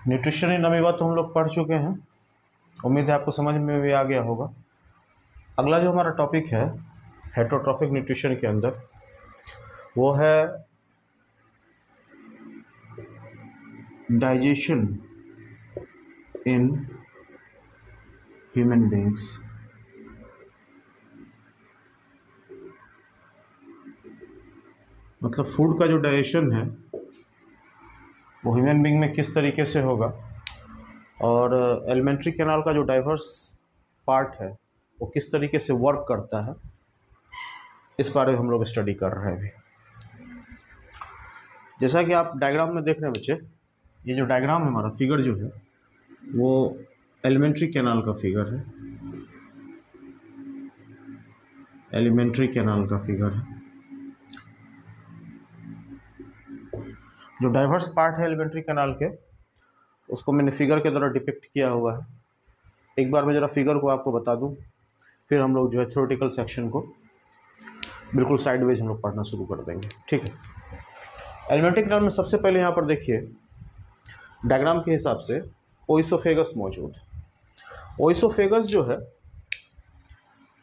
Nutrition in amoeba तो हम लोग पढ़ चुके हैं, उम्मीद है आपको समझ में भी आ गया होगा। अगला जो हमारा टॉपिक है हेटरोट्रॉफिक न्यूट्रिशन के अंदर, वो है डाइजेशन इन ह्यूमन बींग्स। मतलब फूड का जो डाइजेशन है वो ह्यूमन बींग में किस तरीके से होगा, और एलिमेंट्री कैनाल का जो डाइवर्स पार्ट है वो किस तरीके से वर्क करता है, इस बारे में हम लोग स्टडी कर रहे हैं। जैसा कि आप डायग्राम में देख रहे हैं बच्चे, ये जो डायग्राम है हमारा फिगर जो है वो एलिमेंट्री कैनाल का फिगर है, एलिमेंट्री कैनाल का फिगर है। जो डाइवर्स पार्ट है एलिमेंट्री कैनाल के, उसको मैंने फिगर के द्वारा डिपिक्ट किया हुआ है। एक बार मैं ज़रा फिगर को आपको बता दूं, फिर हम लोग जो है थ्योरेटिकल सेक्शन को बिल्कुल साइडवेज हम लोग पढ़ना शुरू कर देंगे, ठीक है। एलिमेंट्री कैनाल में सबसे पहले यहाँ पर देखिए डायग्राम के हिसाब से ओइसोफेगस मौजूद है। ओइसोफेगस जो है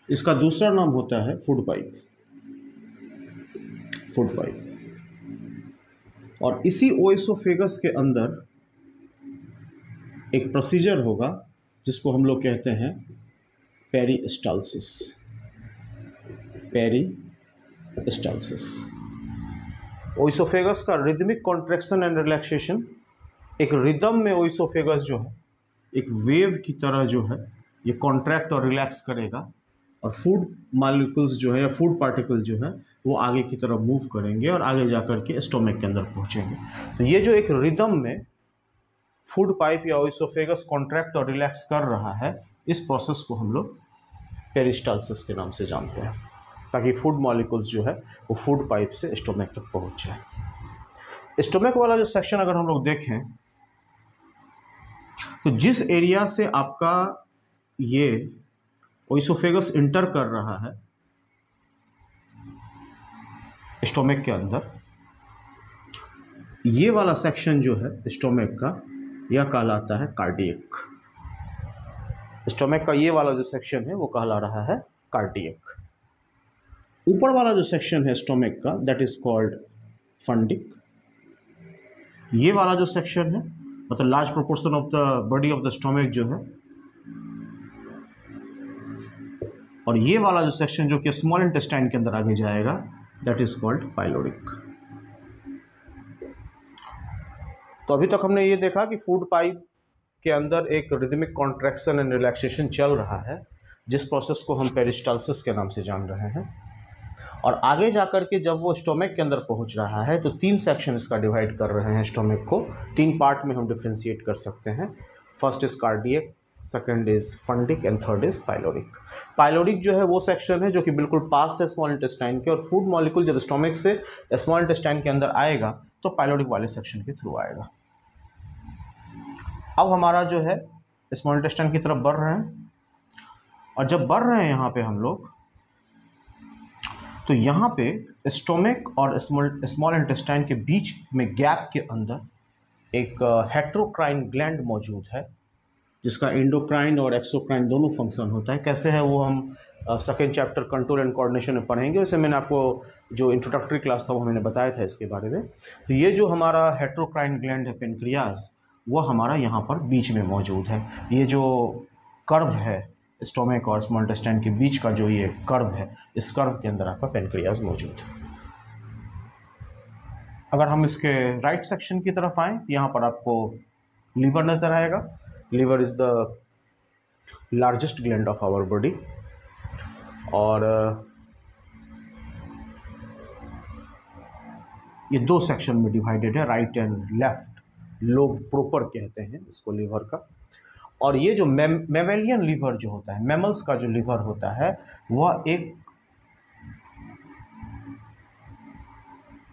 इसका दूसरा नाम होता है फूड पाइप, फूड पाइप। और इसी ओइसोफेगस के अंदर एक प्रोसीजर होगा जिसको हम लोग कहते हैं पेरिस्टाल्सिस, पेरिस्टाल्सिस। ओइसोफेगस का रिदमिक कॉन्ट्रैक्शन एंड रिलैक्सेशन, एक रिदम में ओइसोफेगस जो है एक वेव की तरह जो है ये कॉन्ट्रैक्ट और रिलैक्स करेगा, और फूड मॉलिक्यूल्स जो है या फूड पार्टिकल जो है वो आगे की तरफ मूव करेंगे और आगे जाकर के स्टोमक के अंदर पहुंचेंगे। तो ये जो एक रिदम में फूड पाइप या ओइसोफेगस कॉन्ट्रैक्ट और रिलैक्स कर रहा है, इस प्रोसेस को हम लोग पेरिस्टाल्सिस के नाम से जानते हैं, ताकि फूड मॉलिक्यूल्स जो है वो फूड पाइप से स्टोमक तक पहुंच जाए। स्टोमक वाला जो सेक्शन अगर हम लोग देखें तो जिस एरिया से आपका ये ओइसोफेगस इंटर कर रहा है स्टोमक के अंदर, ये वाला सेक्शन जो है स्टोमक का यह कहलाता है कार्डियक। स्टोमक का ये वाला जो सेक्शन है वो कहला रहा है कार्डियक। ऊपर वाला जो सेक्शन है स्टोमक का दैट इज कॉल्ड फंडिक। ये वाला जो सेक्शन है मतलब large proportion of the body of the stomach जो है, और ये वाला जो सेक्शन जो कि स्मॉल इंटेस्टाइन के अंदर आगे जाएगा दैट इज कॉल्ड पाइलोरिक। तो अभी तक हमने ये देखा कि फूड पाइप के अंदर एक रिदमिक कॉन्ट्रैक्शन एंड रिलैक्सेशन चल रहा है, जिस प्रोसेस को हम पेरिस्टाल्सिस के नाम से जान रहे हैं। और आगे जाकर के जब वो स्टोमक के अंदर पहुंच रहा है तो तीन सेक्शन इसका डिवाइड कर रहे हैं स्टोमक को, तीन पार्ट में हम डिफ्रेंशिएट कर सकते हैं। First is cardiac, second is fundic and third is pyloric. Pyloric जो है वो सेक्शन है जो कि बिल्कुल पास है स्मॉल इंटेस्टाइन के, और फूड मॉलिक्यूल जब स्टोमक से स्मॉल इंटेस्टाइन के अंदर आएगा तो पाइलोरिक वाले सेक्शन के थ्रू आएगा। अब हमारा जो है स्मॉल इंटेस्टाइन की तरफ बढ़ रहे हैं, और जब बढ़ रहे हैं यहाँ पे हम लोग, तो यहाँ पे स्टोमक और स्मॉल इंटेस्टाइन के बीच में गैप के अंदर एक हेट्रोक्राइन ग्लैंड मौजूद है, जिसका एंडोक्राइन और एक्सोक्राइन दोनों फंक्शन होता है। कैसे है वो हम second chapter control and coordination में पढ़ेंगे। वैसे मैंने आपको जो इंट्रोडक्टरी क्लास था वो मैंने बताया था इसके बारे में। तो ये जो हमारा हेट्रोक्राइन ग्लैंड है पेनक्रियाज, वो हमारा यहाँ पर बीच में मौजूद है। ये जो कर्व है स्टोमक और स्मॉल इंटेस्टाइन के बीच का जो ये कर्व है, इस कर्व के अंदर आपका पेनक्रियाज मौजूद है। अगर हम इसके राइट सेक्शन की तरफ आएँ, यहाँ पर आपको लीवर नज़र आएगा। Liver is the largest gland of our body, और ये दो सेक्शन में डिवाइडेड है, right and left. Lobe proper कहते हैं इसको लीवर का। और ये जो मैमेलियन लीवर जो होता है, मैमल्स का जो लीवर होता है, वह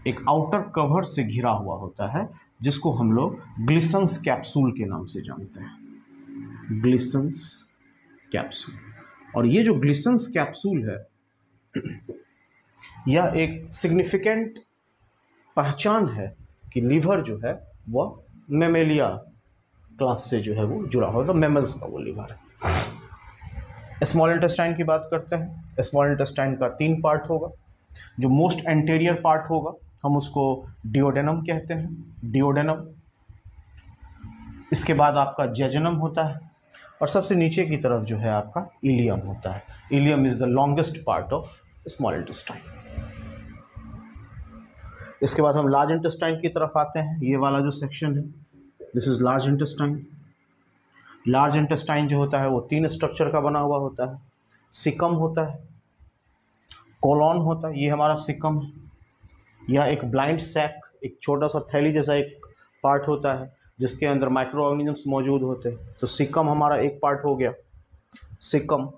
एक आउटर कवर से घिरा हुआ होता है, जिसको हम लोग ग्लिसन्स कैप्सूल के नाम से जानते हैं, ग्लिसन्स कैप्सूल। और ये जो ग्लिसन्स कैप्सूल है यह एक सिग्निफिकेंट पहचान है कि लीवर जो है वह मैमेलिया क्लास से जो है वो जुड़ा हुआ, तो मैमल्स का वो लीवर है। स्मॉल इंटेस्टाइन की बात करते हैं। स्मॉल इंटेस्टाइन का 3 पार्ट होगा। जो मोस्ट एंटीरियर पार्ट होगा हम उसको डिओडेनम कहते हैं, डिओडेनम। इसके बाद आपका जेजुनम होता है और सबसे नीचे की तरफ जो है आपका इलियम होता है। Ilium is the longest part of small intestine. इसके बाद हम लार्ज इंटेस्टाइन की तरफ आते हैं। ये वाला जो सेक्शन है, this is large intestine. Large intestine जो होता है वो 3 स्ट्रक्चर का बना हुआ होता है। सिकम होता है, कोलॉन होता है, ये हमारा सिकम है, या एक ब्लाइंड सैक, एक छोटा सा थैली जैसा एक पार्ट होता है जिसके अंदर माइक्रो ऑर्गेनिजम्स मौजूद होते हैं। तो सिकम हमारा एक पार्ट हो गया, सिकम।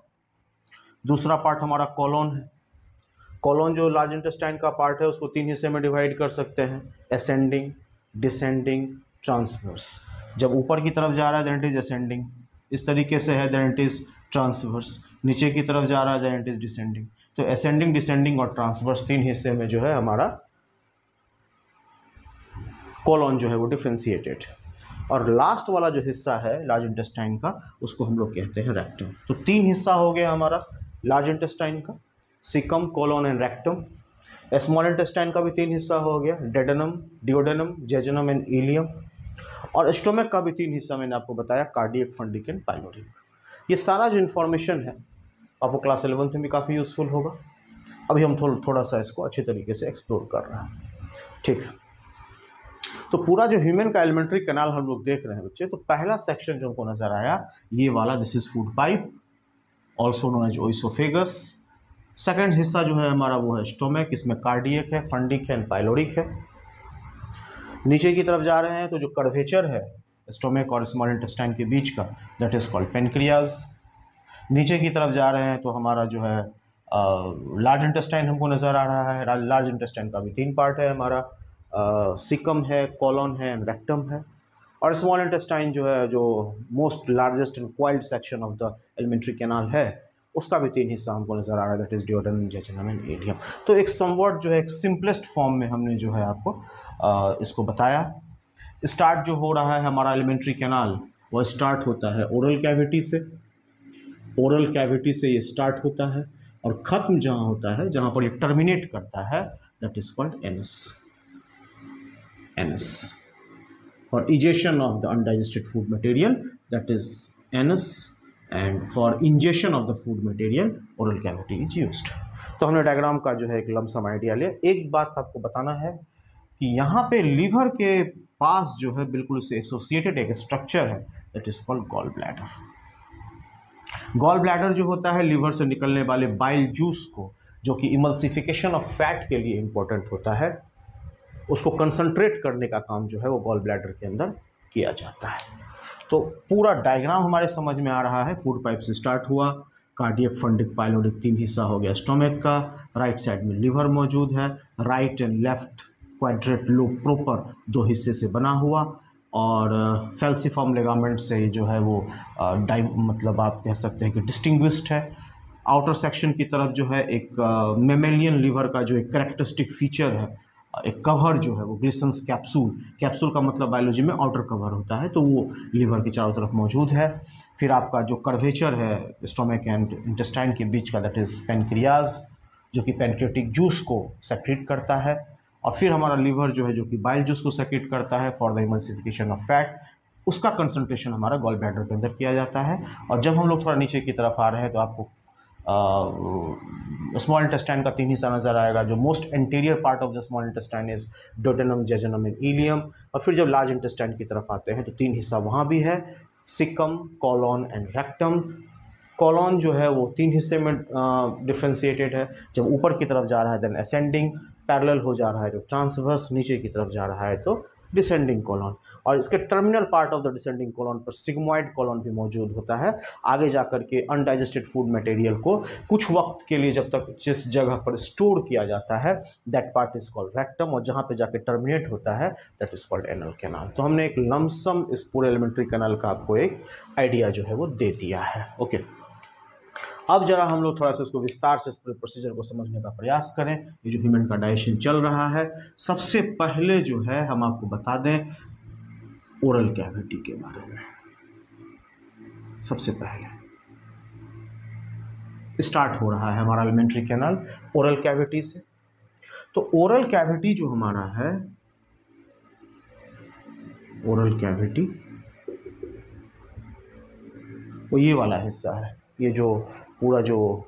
दूसरा पार्ट हमारा कोलॉन है। कोलॉन जो लार्ज इंटेस्टाइन का पार्ट है उसको 3 हिस्से में डिवाइड कर सकते हैं, असेंडिंग, डिसेंडिंग, ट्रांसवर्स। जब ऊपर की तरफ जा रहा है देन इट इज असेंडिंग, इस तरीके से है देन इट इज ट्रांसवर्स, नीचे की तरफ जा रहा है देन इट इज डिसेंडिंग। तो असेंडिंग, डिसेंडिंग और ट्रांसवर्स 3 हिस्से में जो है हमारा कोलॉन जो है वो डिफ्रेंशिएटेड। और लास्ट वाला जो हिस्सा है लार्ज इंटेस्टाइन का उसको हम लोग कहते हैं रेक्टम। तो 3 हिस्सा हो गया हमारा लार्ज इंटेस्टाइन का, caecum, colon and rectum. Small intestine का भी 3 हिस्सा हो गया, duodenum, duodenum, jejunum and ileum. और स्टोमक का भी 3 हिस्सा मैंने आपको बताया, कार्डियक, फंडिक एंड पाइलोरिक। ये सारा जो इन्फॉर्मेशन है आपको क्लास 11th में भी काफ़ी यूज़फुल होगा। अभी हम थोड़ा सा इसको अच्छे तरीके से एक्सप्लोर कर रहे हैं, ठीक है। तो पूरा जो ह्यूमन का एलिमेंट्री कैनाल हम लोग देख रहे हैं बच्चे, तो पहला सेक्शन जो हमको नज़र आया ये वाला, this is food pipe, also known as oesophagus. Second हिस्सा जो है हमारा वो है स्टोमक, इसमें कार्डियक है, फंडिक है, पाइलोरिक है। नीचे की तरफ जा रहे हैं तो जो कर्वेचर है स्टोमक और स्मॉल इंटेस्टाइन के बीच का, दैट इज कॉल्ड पेनक्रियाज। नीचे की तरफ जा रहे हैं तो हमारा जो है लार्ज इंटेस्टाइन हमको नज़र आ रहा है। लार्ज इंटेस्टाइन का भी 3 पार्ट है हमारा, सिकम है, कोलॉन है, रेक्टम है। और स्मॉल इंटेस्टाइन जो है, जो most largest and coiled section of the alimentary canal है, उसका भी 3 हिस्सा हमको नज़र आ रहा है, that is duodenum, jejunum and ilium. तो एक समवॉट जो है एक सिंपलेस्ट फॉर्म में हमने जो है आपको इसको बताया। स्टार्ट जो हो रहा है हमारा एलिमेंट्री कैनाल, वह स्टार्ट होता है ओरल कैविटी से। ओरल कैविटी से ये स्टार्ट होता है और ख़त्म जहाँ होता है, जहाँ पर ये टर्मिनेट करता है, that is called anus. Anus for egestion of the undigested food material, that is anus, and for ingestion of the food material oral cavity is used। तो हमने डायग्राम का जो है एक लमसम आइडिया लिया। एक बात आपको बताना है कि यहाँ पे लीवर के पास जो है बिल्कुल इससे एसोसिएटेड एक स्ट्रक्चर है, that is called gall bladder. Gall bladder जो होता है लीवर से निकलने वाले बाइल जूस को, जो कि इमल्सिफिकेशन ऑफ फैट के लिए इंपॉर्टेंट होता है, उसको कंसंट्रेट करने का काम जो है वो गॉल ब्लैडर के अंदर किया जाता है। तो पूरा डायग्राम हमारे समझ में आ रहा है। फूड पाइप से स्टार्ट हुआ, कार्डियक, फंडिक, पाइलोरिक 3 हिस्सा हो गया स्टोमक का। राइट साइड में लिवर मौजूद है, right and left quadrate lobe proper 2 हिस्से से बना हुआ, और फेल्सिफॉर्म लिगामेंट से जो है वो मतलब आप कह सकते हैं कि डिस्टिंग्विश्ड है। आउटर सेक्शन की तरफ जो है एक मेमेलियन लिवर का जो एक कैरेक्टरिस्टिक फीचर है, एक कवर जो है वो ग्लिसन्स कैप्सूल, कैप्सूल का मतलब बायोलॉजी में आउटर कवर होता है, तो वो लिवर की चारों तरफ मौजूद है। फिर आपका जो कर्वेचर है स्टोमक एंड इंटेस्टाइन के बीच का, दैट इज पेनक्रियाज, जो कि पेनक्रियाटिक जूस को सेक्रेट करता है। और फिर हमारा लिवर जो है जो कि बाइल जूस को सेक्रेट करता है for the emulsification of fat, उसका कंसंट्रेशन हमारा गॉल ब्लैडर के अंदर किया जाता है। और जब हम लोग थोड़ा नीचे की तरफ आ रहे हैं तो आपको स्मॉल इंटेस्टाइन का 3 हिस्सा नज़र आएगा। जो most anterior part of the small intestine is duodenum, jejunum and ileum. और फिर जब लार्ज इंटेस्टाइन की तरफ आते हैं तो 3 हिस्सा वहाँ भी है, caecum, colon and rectum. Colon जो है वो 3 हिस्से में डिफ्रेंशिएटेड है। जब ऊपर की तरफ जा रहा है देन असेंडिंग, पैरेलल हो जा रहा है तो ट्रांसवर्स, नीचे की तरफ जा रहा है तो डिसेंडिंग कोलॉन। और इसके terminal part of the descending colon पर सिग्मोइड कोलॉन भी मौजूद होता है। आगे जाकर के अनडाइजेस्टेड फूड मटेरियल को कुछ वक्त के लिए जब तक जिस जगह पर स्टोर किया जाता है, that part is called rectum, और जहाँ पे जाके टर्मिनेट होता है that is called anal canal. तो हमने एक लमसम इस पूरे एलिमेंट्री कैनाल का आपको एक आइडिया जो है वो दे दिया है। ओके, अब जरा हम लोग थोड़ा सा इसको विस्तार से इस प्रोसीजर को समझने का प्रयास करें। ये जो ह्यूमन का डाइजेशन चल रहा है, सबसे पहले जो है हम आपको बता दें ओरल कैविटी के बारे में। सबसे पहले स्टार्ट हो रहा है हमारा एलिमेंट्री कैनाल ओरल कैविटी से। तो ओरल कैविटी जो हमारा है, ओरल कैविटी वो ये वाला हिस्सा है, ये जो पूरा जो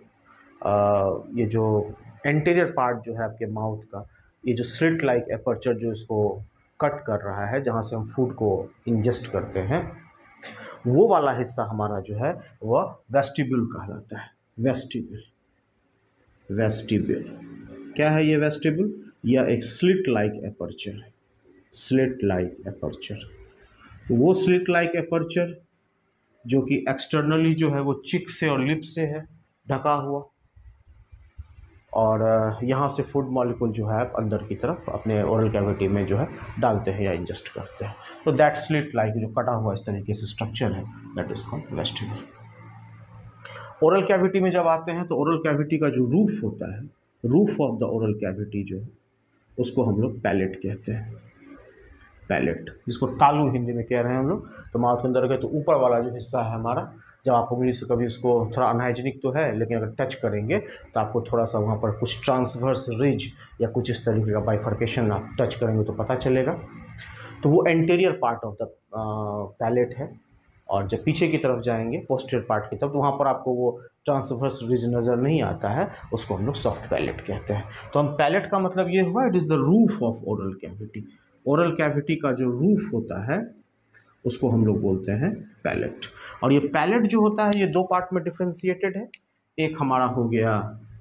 ये जो एंटीरियर पार्ट जो है आपके माउथ का, ये जो स्लिट लाइक एपर्चर जो इसको कट कर रहा है, जहाँ से हम फूड को इंजेस्ट करते हैं, वो वाला हिस्सा हमारा जो है वह वेस्टिब्यूल कहलाता है। वेस्टिब्यूल, वेस्टिब्यूल क्या है ये वेस्टिब्यूल? यह एक स्लिट लाइक एपर्चर है, स्लिट लाइक एपर्चर। वो स्लिट लाइक एपर्चर जो कि एक्सटर्नली जो है वो चिक से और लिप से है ढका हुआ, और यहाँ से फूड मॉलिक्यूल जो है आप अंदर की तरफ अपने ओरल कैविटी में जो है डालते हैं या इंजेस्ट करते हैं। तो दैट स्लिट लाइक जो कटा हुआ इस तरीके से स्ट्रक्चर है, that is called vestibule. Oral cavity में जब आते हैं तो ओरल कैविटी का जो रूफ होता है, roof of the oral cavity जो है उसको हम लोग पैलेट कहते हैं। पैलेट, जिसको तालू हिंदी में कह रहे हैं हम लोग। तो माउथ के अंदर गए तो ऊपर वाला जो हिस्सा है हमारा, जब आप उंगली से कभी उसको, थोड़ा अनहाइजीनिक तो है लेकिन अगर टच करेंगे तो आपको थोड़ा सा वहाँ पर कुछ ट्रांसवर्स रिज या कुछ इस तरीके का बाइफर्केशन आप टच करेंगे तो पता चलेगा। तो वो anterior part of the palate है। और जब पीछे की तरफ जाएंगे पोस्टीरियर पार्ट की तरफ, तो वहाँ पर आपको वो ट्रांसवर्स रिज नज़र नहीं आता है, उसको हम लोग सॉफ्ट पैलेट कहते हैं। तो हम पैलेट का मतलब ये हुआ, it is the roof of oral cavity. Oral cavity का जो रूफ होता है उसको हम लोग बोलते हैं पैलेट। और ये पैलेट जो होता है ये दो पार्ट में डिफ्रेंशिएटेड है। एक हमारा हो गया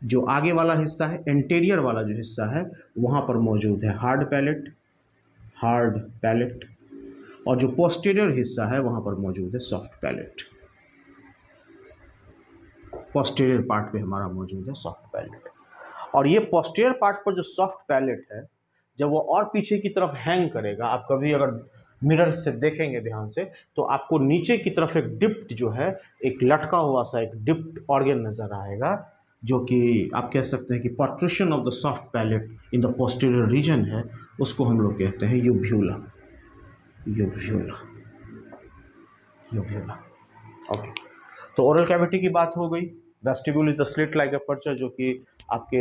जो आगे वाला हिस्सा है, एंटीरियर वाला जो हिस्सा है, वहाँ पर मौजूद है हार्ड पैलेट, हार्ड पैलेट। और जो पोस्टीरियर हिस्सा है वहाँ पर मौजूद है सॉफ्ट पैलेट। पोस्टीरियर पार्ट पे हमारा मौजूद है सॉफ्ट पैलेट। और ये पोस्टीरियर पार्ट पर जो सॉफ्ट पैलेट है, जब वो और पीछे की तरफ हैंग करेगा, आप कभी अगर मिरर से देखेंगे ध्यान से, तो आपको नीचे की तरफ एक डिप्ट जो है, एक लटका हुआ सा एक डिप्ट ऑर्गन नज़र आएगा, जो कि आप कह सकते हैं कि protrusion of the soft palate in the posterior reason है, उसको हम लोग कहते हैं यूव्यूला। यूव्यूला, यूव्यूला। ओके, तो ओरल कैविटी की बात हो गई। Vestibule is the slit like aperture जो कि आपके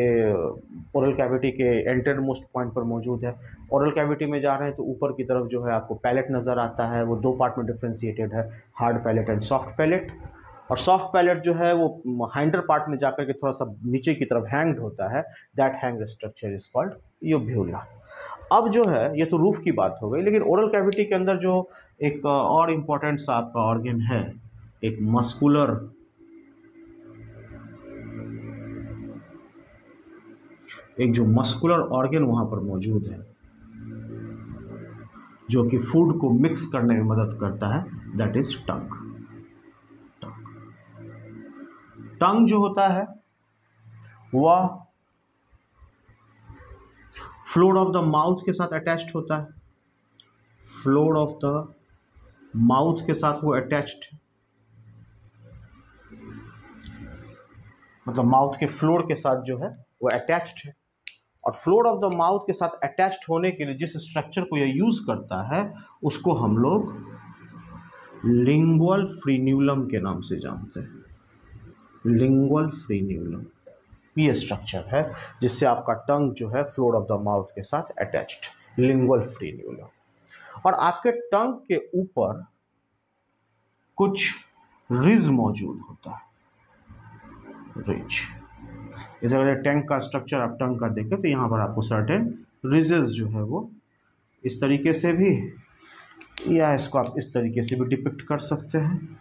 ओरल कैविटी के एंटर मोस्ट पॉइंट पर मौजूद है। ओरल कैविटी में जा रहे हैं तो ऊपर की तरफ जो है आपको पैलेट नज़र आता है, वो दो पार्ट में डिफ्रेंशिएटेड है, hard palate and soft palate. और सॉफ्ट पैलेट जो है वो हाइंडर पार्ट में जाकर के थोड़ा सा नीचे की तरफ हैंग्ड होता है, that hang structure is called यूव्यूला। अब जो है ये तो रूफ की बात हो गई, लेकिन ओरल कैविटी के अंदर जो एक और इम्पोर्टेंट सा आपका ऑर्गन है, एक मस्कुलर, एक जो मस्कुलर ऑर्गन वहाँ पर मौजूद है जो कि फूड को मिक्स करने में मदद करता है, दैट इज टंग। टंग जो होता है वह फ्लोर ऑफ द माउथ के साथ अटैच्ड होता है। फ्लोर ऑफ द माउथ के साथ वो अटैच्ड है, मतलब माउथ के फ्लोर के साथ जो है वो अटैच्ड है। और फ्लोर ऑफ द माउथ के साथ अटैच्ड होने के लिए जिस स्ट्रक्चर को ये यूज करता है उसको हम लोग लिंगुअल फ्रीन्यूलम के नाम से जानते हैं। लिंगुअल फ्रीन्यूलम ये स्ट्रक्चर है जिससे आपका टंग जो है फ्लोर ऑफ द माउथ के साथ अटैच्ड, लिंगुअल फ्रीन्यूलम। और आपके टंग के ऊपर कुछ रिज मौजूद होता है, रिज। जैसे अगर टंग का स्ट्रक्चर आप टंग का देखें तो यहाँ पर आपको सर्टेन रिजेस जो है वो इस तरीके से भी, या इसको आप इस तरीके से भी डिपिक्ट कर सकते हैं,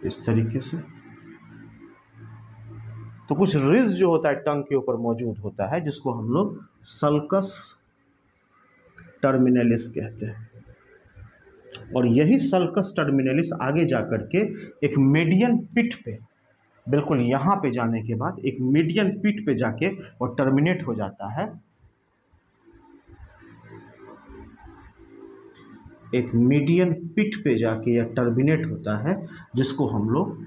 इस तरीके से। तो कुछ रिज जो होता है टंग के ऊपर मौजूद होता है, जिसको हम लोग सल्कस टर्मिनलिस कहते हैं। और यही सल्कस टर्मिनलिस आगे जाकर के एक मीडियन पिट पे, बिल्कुल यहाँ पे जाने के बाद एक मीडियन पिट पे जाके वो टर्मिनेट हो जाता है, एक मीडियन पिट पे जाके यह टर्मिनेट होता है, जिसको हम लोग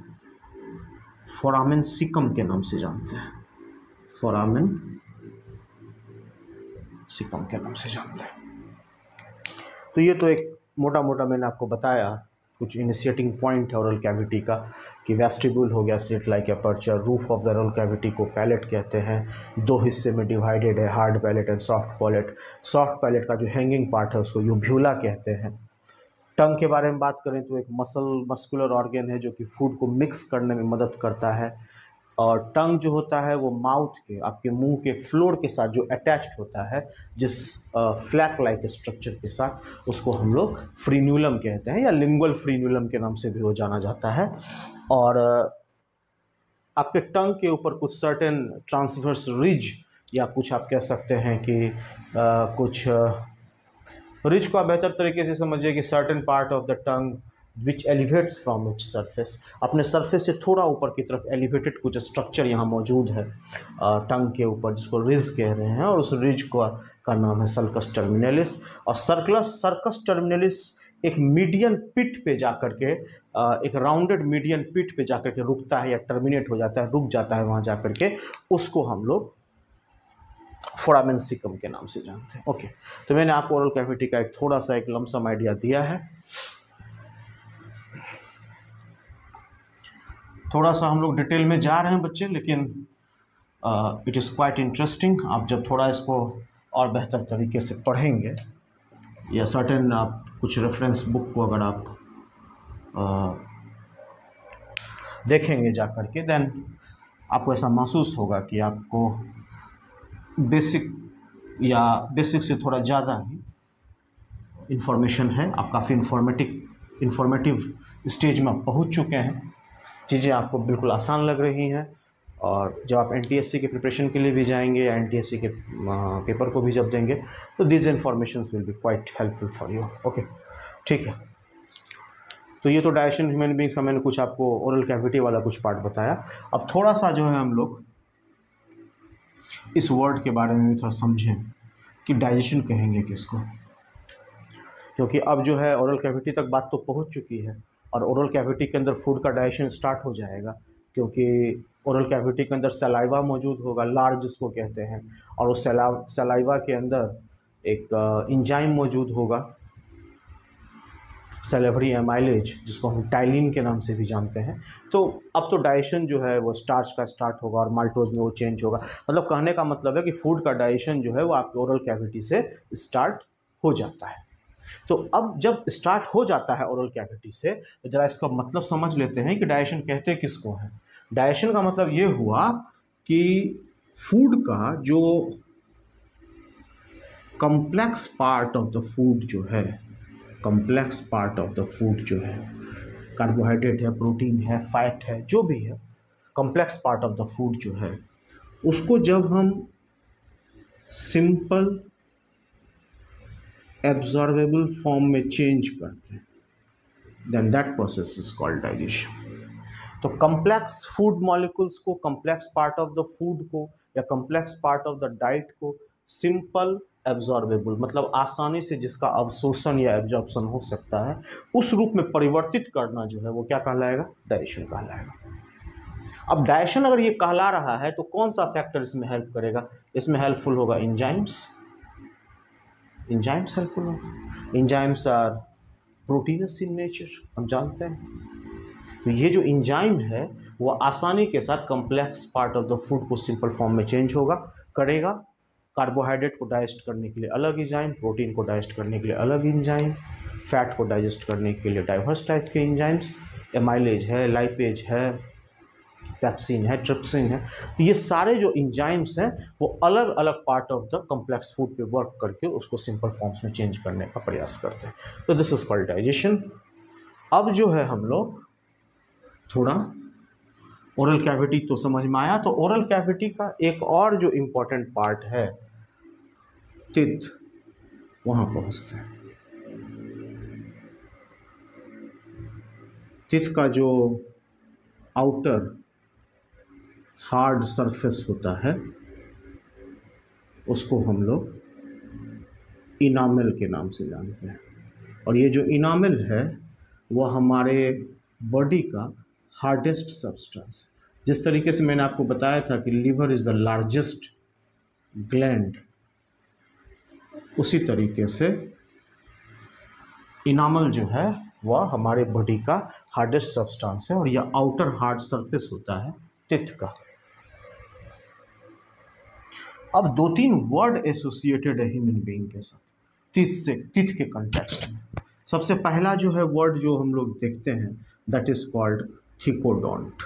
फोरामेन सिकम के नाम से जानते हैं। फोरामेन सिकम के नाम से जानते हैं। तो ये तो एक मोटा मोटा मैंने आपको बताया कुछ इनिशिएटिंग पॉइंट है ओरल कैविटी का, कि वेस्टिब्यूल हो गया, slit like aperture, roof of the oral cavity को पैलेट कहते हैं, दो हिस्से में डिवाइडेड है, hard palate and soft palate. Soft palate का जो हैंगिंग पार्ट है उसको यूव्यूला कहते हैं। टंग के बारे में बात करें तो एक मस्कुलर ऑर्गन है जो कि फूड को मिक्स करने में मदद करता है, और टंग जो होता है वो माउथ के, आपके मुंह के फ्लोर के साथ जो अटैच्ड होता है, जिस फ्लैक लाइक स्ट्रक्चर के साथ, उसको हम लोग फ्रीन्यूलम कहते हैं या लिंगुअल फ्रीन्यूलम के नाम से भी वो जाना जाता है। और आपके टंग के ऊपर कुछ सर्टेन ट्रांसवर्स रिज या कुछ आप कह सकते हैं कि कुछ रिज को आप बेहतर तरीके से समझिए कि certain part of the tongue which elevates from its surface, अपने सरफेस से थोड़ा ऊपर की तरफ एलिवेटेड कुछ स्ट्रक्चर यहाँ मौजूद है टंग के ऊपर, जिसको रिज कह रहे हैं, और उस रिज का नाम है सल्कस टर्मिनलिस। और सर्कस टर्मिनलिस एक मीडियन पिट पे जाकर के, एक राउंडेड मीडियन पिट पे जाकर के रुकता है या टर्मिनेट हो जाता है, रुक जाता है वहाँ जाकर के, उसको हम लोग फोरामेन सिकम के नाम से जानते हैं। ओके, तो मैंने आपको ओरल कैविटी का एक थोड़ा सा एक लमसम आइडिया दिया है। थोड़ा सा हम लोग डिटेल में जा रहे हैं बच्चे, लेकिन इट इज़ क्वाइट इंटरेस्टिंग। आप जब थोड़ा इसको और बेहतर तरीके से पढ़ेंगे, या सर्टेन आप कुछ रेफरेंस बुक को अगर आप देखेंगे जा कर के, देन आपको ऐसा महसूस होगा कि आपको बेसिक से थोड़ा ज़्यादा ही इंफॉर्मेशन है, आप काफ़ी इंफॉर्मेटिव स्टेज में आप पहुँच चुके हैं, चीज़ें आपको बिल्कुल आसान लग रही हैं। और जब आप एनटीएससी के प्रिपरेशन के लिए भी जाएंगे या एनटीएससी के पेपर को भी जब देंगे, तो this informations will be quite helpful for you. Okay, ठीक है। तो ये तो डाइजेशन ह्यूमन बींग्स का मैंने कुछ आपको ओरल कैविटी वाला कुछ पार्ट बताया। अब थोड़ा सा जो है हम लोग इस वर्ड के बारे में भी थोड़ा समझें कि डाइजेशन कहेंगे किसको, क्योंकि अब जो है ओरल कैविटी तक बात तो पहुंच चुकी है, और ओरल कैविटी के अंदर फूड का डाइजेशन स्टार्ट हो जाएगा, क्योंकि ओरल कैविटी के अंदर सलाइवा मौजूद होगा, लार जिसको कहते हैं, और उस सलाइवा के अंदर एक इंजाइम मौजूद होगा, सेलेवरी एमाइलेज, जिसको हम टाइलिन के नाम से भी जानते हैं। तो अब तो डाइजेशन जो है वो स्टार्च का स्टार्ट होगा और माल्टोज में वो चेंज होगा। मतलब कहने का मतलब है कि फूड का डाइजेशन जो है वो आपके ओरल कैविटी से स्टार्ट हो जाता है। तो अब जब स्टार्ट हो जाता है ओरल कैविटी से, तो जरा इसका मतलब समझ लेते हैं कि डाइजेशन कहते किसको है। डाइजेशन का मतलब ये हुआ कि फूड का जो complex part of the food जो है, complex part of the food जो है, कार्बोहाइड्रेट है, प्रोटीन है, फैट है, जो भी है, complex part of the food जो है, उसको जब हम सिंपल एब्जॉर्बेबल फॉर्म में चेंज करते हैं, then that process is called digestion. तो कॉम्प्लेक्स फूड मॉलिक्यूल्स को, complex part of the food को या complex part of the diet को सिंपल एब्जॉर्बेबल, मतलब आसानी से जिसका अवशोषण या एब्जॉर्प्शन हो सकता है, उस रूप में परिवर्तित करना जो है वो क्या कहलाएगा? डाइजेशन कहलाएगा। अब डाइजेशन अगर ये कहला रहा है तो कौन सा फैक्टर इसमें हेल्प करेगा? इसमें हेल्पफुल होगा इंजाइम्स। इंजाइम्स हेल्पफुल होगा। Enzymes are proteins in nature, हम जानते हैं। तो ये जो इंजाइम है वो आसानी के साथ complex part of the food को सिंपल फॉर्म में चेंज करेगा। कार्बोहाइड्रेट को डाइजेस्ट करने के लिए अलग इंजाइम, प्रोटीन को डाइजेस्ट करने के लिए अलग इंजाइम, फैट को डाइजेस्ट करने के लिए डाइवर्स टाइप के इंजाइम्स, एमाइलेज है, लाइपेज है, पेप्सिन है, ट्रिप्सिन है। तो ये सारे जो इंजाइम्स हैं वो अलग अलग part of the complex food पे वर्क करके उसको सिंपल फॉर्म्स में चेंज करने का प्रयास करते हैं। तो दिस इज कॉल्ड डाइजेशन। अब जो है हम लोग थोड़ा ओरल कैविटी तो समझ में आया, तो ओरल कैविटी का एक और जो इम्पोर्टेंट पार्ट है टीथ, वहाँ पहुँचते हैं। टीथ का जो आउटर हार्ड सरफेस होता है उसको हम लोग इनामेल के नाम से जानते हैं, और ये जो इनामेल है वो हमारे बॉडी का हार्डेस्ट सब्सटेंस। जिस तरीके से मैंने आपको बताया था कि liver is the largest gland, उसी तरीके से इनामल जो है वह हमारे बॉडी का हार्डेस्ट सब्सटेंस है और यह आउटर हार्ड सरफेस होता है टीथ का। अब 2-3 वर्ड एसोसिएटेड है ह्यूमन बीइंग के साथ टीथ से, टीथ के कंटेक्स्ट में। सबसे पहला जो है वर्ड जो हम लोग देखते हैं दैट इज कॉल्ड थिकोडोंट।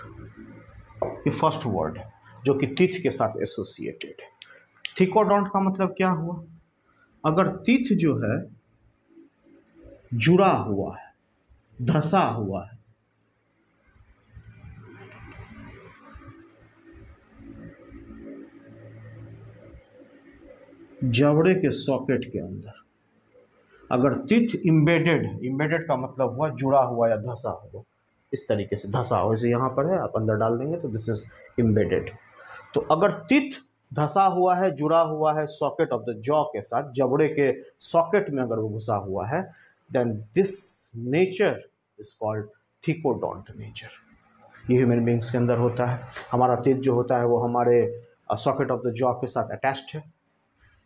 ये फर्स्ट वर्ड है जो कि टीथ के साथ एसोसिएटेड है। थिकोडोंट का मतलब क्या हुआ? अगर टीथ जो है जुड़ा हुआ है, धसा हुआ है, जबड़े के सॉकेट के अंदर, अगर टीथ इम्बेडेड का मतलब हुआ जुड़ा हुआ या धसा हुआ, इस तरीके से धसा हो, जैसे यहाँ पर है आप अंदर डाल देंगे तो दिस इज इम्बेडेड। तो अगर टीथ धसा हुआ है, जुड़ा हुआ है सॉकेट ऑफ द जॉ के साथ, जबड़े के सॉकेट में अगर वो घुसा हुआ है, then this nature is called thecodont nature. ये ह्यूमन बींग्स के अंदर होता है। हमारा टीथ जो होता है वो हमारे सॉकेट ऑफ द जॉ के साथ अटैच्ड है।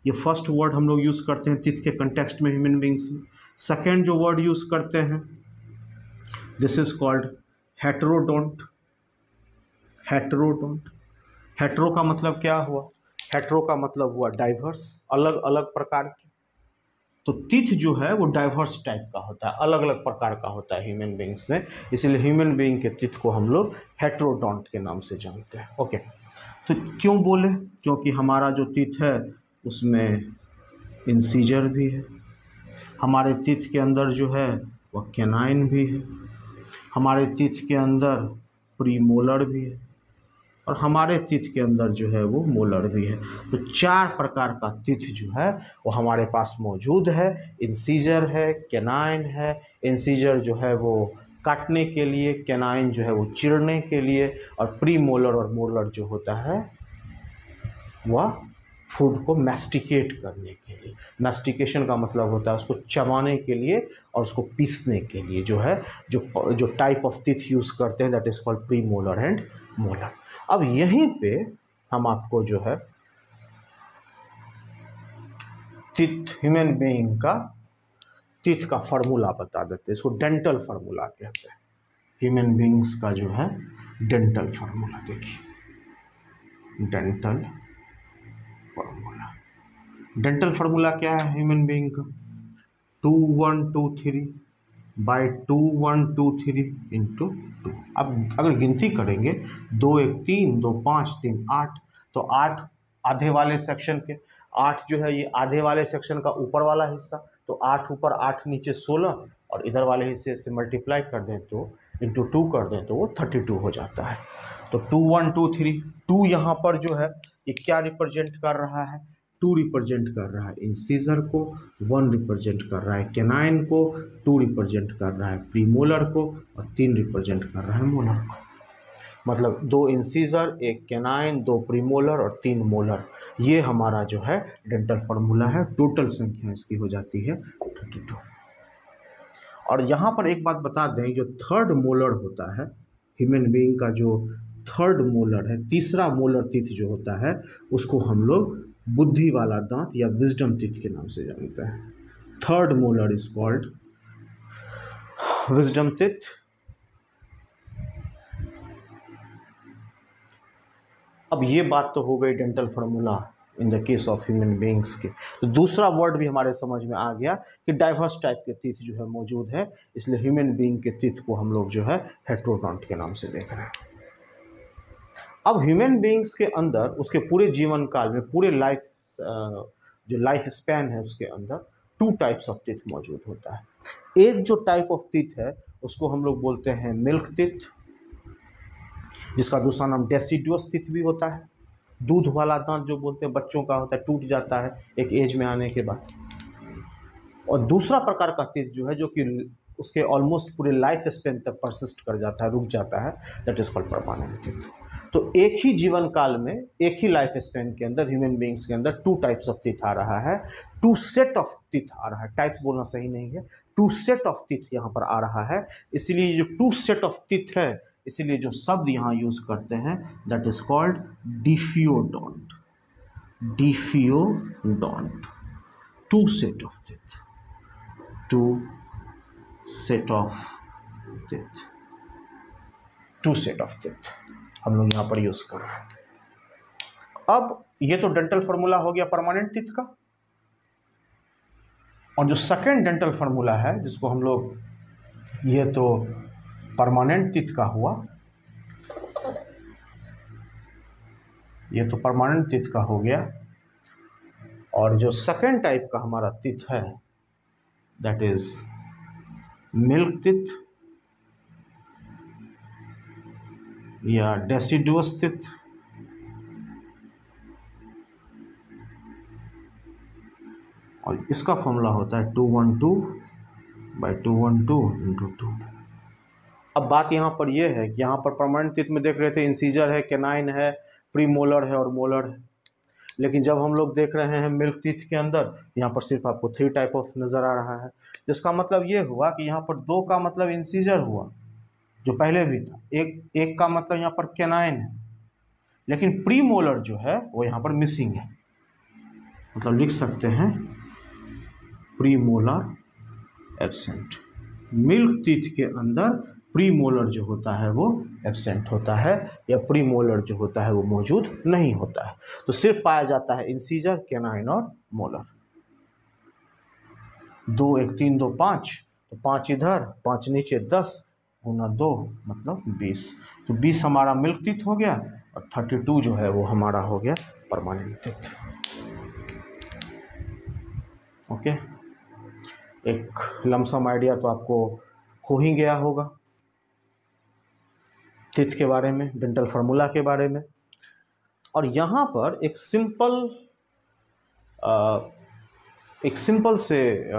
ये फर्स्ट वर्ड हम लोग यूज़ करते हैं टीथ के कंटेक्स्ट में ह्यूमन बींग्स में। सेकेंड जो वर्ड यूज़ करते हैं this is called heterodont. Heterodont, hetero का मतलब क्या हुआ? हेटेरो का मतलब हुआ डाइवर्स, अलग अलग प्रकार के। तो टीथ जो है वो डाइवर्स टाइप का होता है, अलग अलग प्रकार का होता है ह्यूमन बींग्स में, इसलिए ह्यूमन बींग के टीथ को हम लोग हेटेरोडोंट के नाम से जानते हैं। ओके, तो क्यों बोले? क्योंकि हमारा जो टीथ है उसमें इंसीजर भी है, हमारे टीथ के अंदर जो है वह कैनाइन भी है, हमारे टीथ के अंदर प्रीमोलर भी है और हमारे टीथ के अंदर जो है वो मोलर भी है। तो 4 प्रकार का टीथ जो है वो हमारे पास मौजूद है। इंसीजर है, कैनाइन है, इंसीजर जो है वो काटने के लिए, कैनाइन जो है वो चीरने के लिए, और प्रीमोलर और मोलर जो होता है वह फूड को मैस्टिकेट करने के लिए। मैस्टिकेशन का मतलब होता है उसको चबाने के लिए और उसको पीसने के लिए जो है, जो टाइप ऑफ टीथ यूज़ करते हैं that is called premolar and molar. अब यहीं पे हम आपको जो है टीथ, ह्यूमन बीइंग का टीथ का फार्मूला बता देते हैं। इसको डेंटल फार्मूला कहते हैं। ह्यूमन बीइंग्स का जो है डेंटल फार्मूला देखिए, डेंटल फार्मूला। डेंटल फार्मूला क्या है ह्यूमन बीइंग का? 2 1 2 3 बाई 2 1 2 3 इंटू 2। अब अगर गिनती करेंगे 2 1 3 2 5 3 8, तो 8 आधे वाले सेक्शन के, 8 जो है ये आधे वाले सेक्शन का ऊपर वाला हिस्सा, तो 8 ऊपर 8 नीचे 16, और इधर वाले हिस्से से मल्टीप्लाई कर दें तो इंटू 2 कर दें तो वो 32 हो जाता है। तो 2 1 2 3, 2 यहाँ पर जो है ये क्या रिप्रेजेंट कर रहा है? 2 रिप्रेजेंट कर रहा है इंसीजर को, 1 रिप्रेजेंट कर रहा है कैनाइन को, 2 रिप्रेजेंट कर रहा है प्रीमोलर को, और 3 रिप्रेजेंट कर रहा है मोलर को। मतलब 2 इंसीजर, 1 कैनाइन, 2 प्रीमोलर और 3 मोलर। ये हमारा जो है डेंटल फार्मूला है। टोटल संख्या इसकी हो जाती है 32। और यहाँ पर एक बात बता दें, जो थर्ड मोलर होता है ह्यूमन बीइंग का, जो थर्ड मोलर है, तीसरा मोलर टीथ जो होता है, उसको हम लोग बुद्धि वाला दांत या विजडम टीथ के नाम से जानते हैं। Third molar is called wisdom teeth. अब ये बात तो हो गई dental formula in the case of human beings के। तो दूसरा वर्ड भी हमारे समझ में आ गया कि डाइवर्स टाइप के टीथ जो है मौजूद है, इसलिए ह्यूमन बीइंग के टीथ को हम लोग जो है हेटेरोडोंट के नाम से देख रहे हैं। अब ह्यूमन बीइंग्स के अंदर उसके पूरे जीवन काल में, पूरे लाइफ जो लाइफ स्पैन है उसके अंदर 2 टाइप्स ऑफ टीथ मौजूद होता है। एक जो टाइप ऑफ टीथ है उसको हम लोग बोलते हैं मिल्क टीथ, जिसका दूसरा नाम डेसिडुअस टीथ भी होता है। दूध वाला दांत जो बोलते हैं, बच्चों का होता है, टूट जाता है एक एज में आने के बाद। और दूसरा प्रकार का टीथ जो है, जो कि उसके ऑलमोस्ट पूरे लाइफ स्पेन तक परसिस्ट कर जाता है, रुक जाता है, that is called permanent teeth. तो एक ही जीवन काल में, एक ही लाइफ स्पेन के अंदर ह्यूमन बीइंग्स के अंदर 2 टाइप्स ऑफ टीथ आ रहा है, 2 सेट ऑफ टीथ आ रहा है। टाइप्स बोलना सही नहीं है, 2 सेट ऑफ टीथ यहाँ पर आ रहा है। इसलिए जो 2 सेट ऑफ टीथ है, इसीलिए जो शब्द यहाँ यूज करते हैं that is called diphyodont. Diphyodont, 2 set of teeth, 2 set of teeth, 2 set of teeth हम लोग यहाँ पर यूज कर रहे हैं। अब ये तो डेंटल फार्मूला हो गया परमानेंट टीथ का, और जो सेकेंड डेंटल फार्मूला है जिसको हम लोग, ये तो परमानेंट टीथ का हुआ, ये तो परमानेंट टीथ का हो गया, और जो सेकेंड टाइप का हमारा टीथ है दैट इज मिल्क टीथ या डेसिडुअस टीथ। और इसका फॉर्मूला होता है 212/212 × 2। अब बात यहाँ पर यह है कि यहाँ पर परमानेंट टीथ में देख रहे थे इंसीजर है, कैनाइन है, प्रीमोलर है और मोलर है, लेकिन जब हम लोग देख रहे हैं मिल्क टीथ के अंदर, यहाँ पर सिर्फ आपको 3 टाइप ऑफ नज़र आ रहा है। जिसका मतलब ये हुआ कि यहाँ पर 2 का मतलब इंसीजर हुआ जो पहले भी था, एक का मतलब यहाँ पर कैनाइन है, लेकिन प्रीमोलर जो है वो यहाँ पर मिसिंग है। मतलब लिख सकते हैं प्रीमोलर एब्सेंट। मिल्क टीथ के अंदर प्रीमोलर जो होता है वो एब्सेंट होता है, या प्रीमोलर जो होता है वो मौजूद नहीं होता है। तो सिर्फ पाया जाता है इंसीजर, कैनाइन और मोलर। 2 1 3 2 5, तो 5 इधर 5 नीचे, 10 × 2 मतलब 20। तो 20 हमारा मिल्क टीथ हो गया और 32 जो है वो हमारा हो गया परमानेंट टीथ। ओके, एक लमसम आइडिया तो आपको हो ही गया होगा टीथ के बारे में, डेंटल फार्मूला के बारे में। और यहाँ पर एक सिंपल से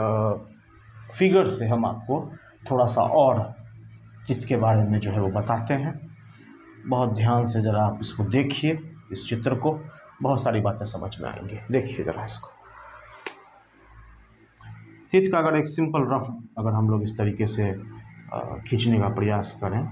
फिगर से हम आपको थोड़ा सा और टीथ के बारे में जो है वो बताते हैं। बहुत ध्यान से ज़रा आप इसको देखिए, इस चित्र को, बहुत सारी बातें समझ में आएंगी। देखिए ज़रा इसको, टीथ का अगर एक सिंपल रफ अगर हम लोग इस तरीके से खींचने का प्रयास करें,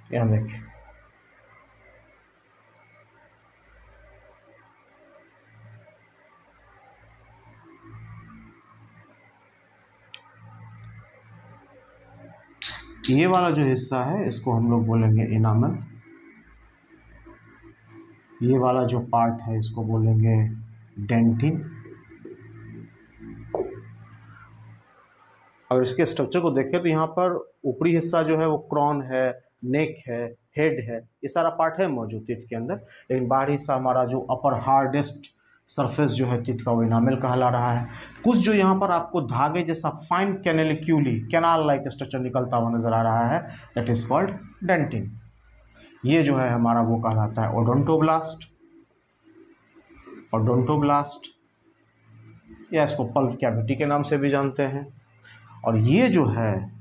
यहाँ देखिए, ये वाला जो हिस्सा है इसको हम लोग बोलेंगे इनामल। ये वाला जो पार्ट है इसको बोलेंगे डेंटिन। अगर इसके स्ट्रक्चर को देखें तो यहाँ पर ऊपरी हिस्सा जो है वो क्रॉन है, नेक है, हेड है, ये सारा पार्ट है मौजूद टीथ के अंदर। लेकिन बाहरी हिस्सा हमारा जो अपर हार्डेस्ट सरफेस जो है टीथ का वो इनामल कहला रहा है। कुछ जो यहाँ पर आपको धागे जैसा फाइन कैनेलिक्यूली, कैनाल लाइक स्ट्रक्चर निकलता हुआ नजर आ रहा है, दैट इज कॉल्ड डेंटिन। ये जो है हमारा वो कहलाता है ओडोंटोब्लास्ट। ओडोंटोब्लास्ट या इसको पल्प कैविटी के नाम से भी जानते हैं। और ये जो है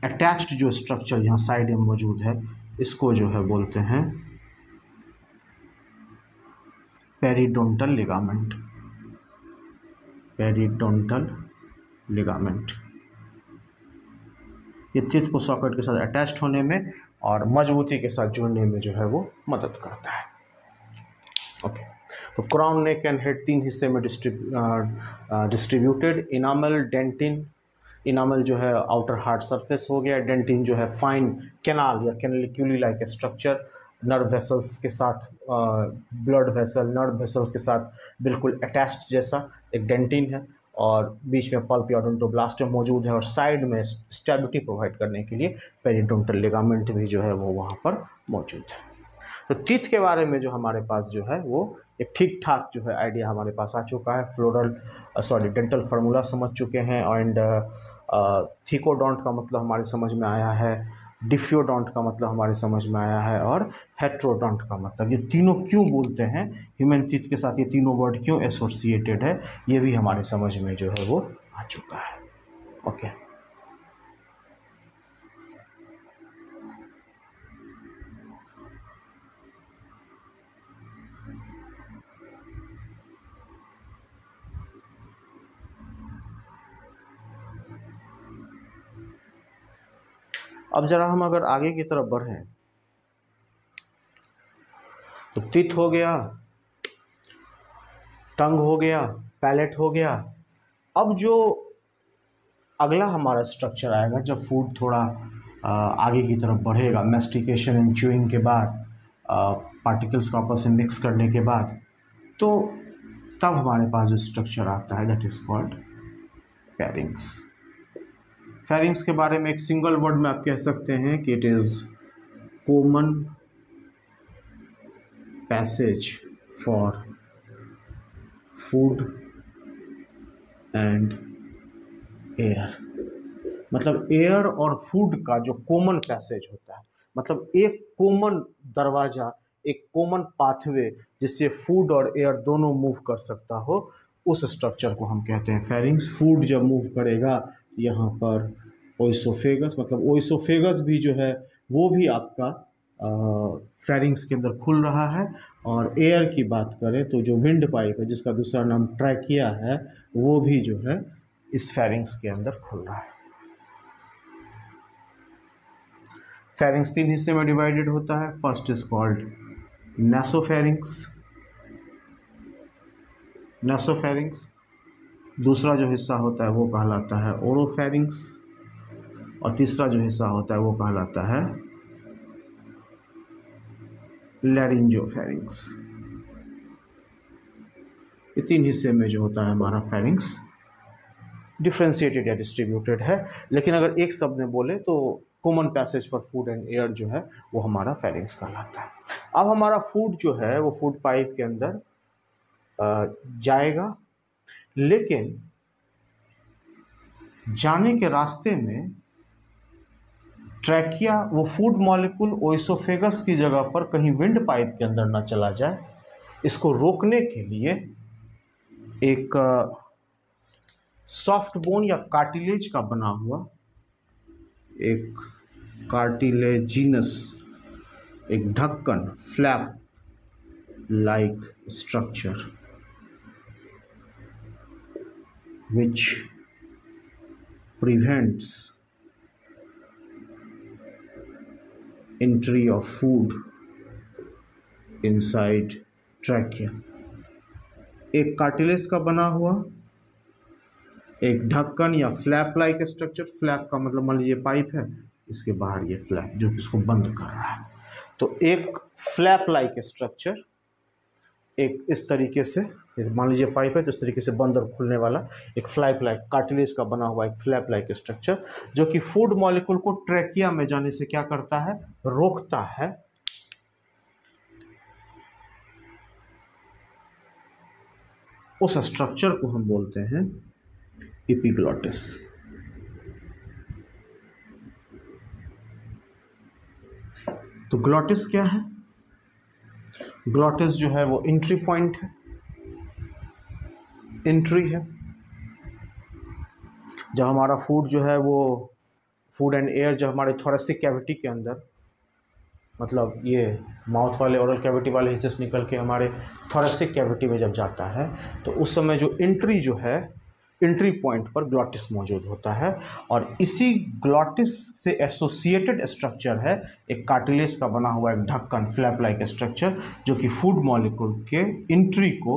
अटैच्ड जो स्ट्रक्चर यहाँ साइड में मौजूद है, इसको जो है बोलते हैं पेरिडोंटल लिगामेंट। पेरिडोंटल लिगामेंट ये टीथ को सॉकेट के साथ अटैच्ड होने में और मजबूती के साथ जुड़ने में जो है वो मदद करता है। ओके, तो क्राउन, नेक एंड हेड 3 हिस्से में डिस्ट्रीब्यूटेड। Enamel, dentin. इनामल जो है आउटर हार्ड सरफेस हो गया, डेंटिन जो है फाइन कैनाल या कैनेलिक्यूली लाइक स्ट्रक्चर, नर्व वेसल्स के साथ, ब्लड वेसल, नर्व वेसल्स के साथ बिल्कुल अटैच्ड जैसा एक डेंटिन है, और बीच में पल्प या ओडोंटोब्लास्ट मौजूद है, और साइड में स्टेबिलिटी प्रोवाइड करने के लिए पेरिडोंटल लिगामेंट भी जो है वो वहाँ पर मौजूद है। तो टीथ के बारे में जो हमारे पास जो है वो एक ठीक ठाक जो है आइडिया हमारे पास आ चुका है। डेंटल फार्मूला समझ चुके हैं, एंड थिकोडोंट का मतलब हमारे समझ में आया है, डिफ्योडोंट का मतलब हमारे समझ में आया है, और हेट्रोडोंट का मतलब, ये तीनों क्यों बोलते हैं ह्यूमन टीथ के साथ, ये तीनों वर्ड क्यों एसोसिएटेड है, ये भी हमारे समझ में जो है वो आ चुका है। ओके, अब जरा हम अगर आगे की तरफ बढ़ें तो टीथ हो गया, टंग हो गया, पैलेट हो गया। अब जो अगला हमारा स्ट्रक्चर आएगा जब फूड थोड़ा आगे की तरफ बढ़ेगा, मेस्टिकेशन एंड च्यूइंग के बाद, पार्टिकल्स को आपस में मिक्स करने के बाद, तो तब हमारे पास जो स्ट्रक्चर आता है that is called pharynx. Pharynx के बारे में एक सिंगल वर्ड में आप कह सकते हैं कि it is common passage for food and air. मतलब एयर और फूड का जो कॉमन पैसेज होता है, मतलब एक कॉमन दरवाजा, एक कॉमन पाथवे जिससे फूड और एयर दोनों मूव कर सकता हो, उस स्ट्रक्चर को हम कहते हैं फेरिंग्स। फूड जब मूव करेगा यहाँ पर ओइसोफेगस, मतलब ओइसोफेगस भी जो है वो भी आपका फेरिंग्स के अंदर खुल रहा है। और एयर की बात करें तो जो विंड पाइप है जिसका दूसरा नाम ट्रैकिया है, वो भी जो है इस फेरिंग्स के अंदर खुल रहा है। फेरिंग्स 3 हिस्से में डिवाइडेड होता है। First is called nasopharynx, nasopharynx. दूसरा जो हिस्सा होता है वो कहलाता है ओरोफेरिंग्स, और तीसरा जो हिस्सा होता है वो कहलाता है लैरिंजोफेरिंग्स। ये 3 हिस्से में जो होता है हमारा फेरिंग्स डिफ्रेंशिएटेड या डिस्ट्रीब्यूटेड है, लेकिन अगर एक शब्द में बोले तो common passage for food and air जो है वो हमारा फेरिंग्स कहलाता है। अब हमारा फूड जो है वो फूड पाइप के अंदर जाएगा, लेकिन जाने के रास्ते में ट्रैकिया, वो फूड मॉलिक्यूल ओइसोफेगस की जगह पर कहीं विंड पाइप के अंदर ना चला जाए, इसको रोकने के लिए एक सॉफ्ट बोन या कार्टिलेज का बना हुआ एक कार्टिलेजिनस, एक ढक्कन, flap like structure which prevents entry of food inside trachea। एक कार्टिलेज का बना हुआ एक ढक्कन या फ्लैप लाइक स्ट्रक्चर। फ्लैप का मतलब मान लीजिए पाइप है, इसके बाहर ये फ्लैप जो कि इसको बंद कर रहा है, तो एक फ्लैप लाइक स्ट्रक्चर, एक इस तरीके से, मान लीजिए पाइप है तो इस तरीके से बंद और खुलने वाला एक फ्लैप लाइक कार्टिलेज का बना हुआ एक फ्लैप लाइक स्ट्रक्चर, जो कि फूड मॉलिक्यूल को ट्रैकिया में जाने से क्या करता है, रोकता है। उस स्ट्रक्चर को हम बोलते हैं एपिग्लॉटिस। तो ग्लॉटिस क्या है? ग्लॉटिस जो है वो एंट्री पॉइंट है, एंट्री है। जब हमारा फूड जो है वो फूड एंड एयर जब हमारे थोरेसिक कैविटी के अंदर, मतलब ये माउथ वाले ओरल कैविटी वाले हिस्से से निकल के हमारे थोरेसिक कैविटी में जब जाता है, तो उस समय जो एंट्री जो है, एंट्री पॉइंट पर ग्लॉटिस मौजूद होता है। और इसी ग्लॉटिस से एसोसिएटेड स्ट्रक्चर है एक कार्टिलेज का बना हुआ एक ढक्कन, फ्लैप लाइक स्ट्रक्चर, जो कि फूड मॉलिक्यूल के एंट्री को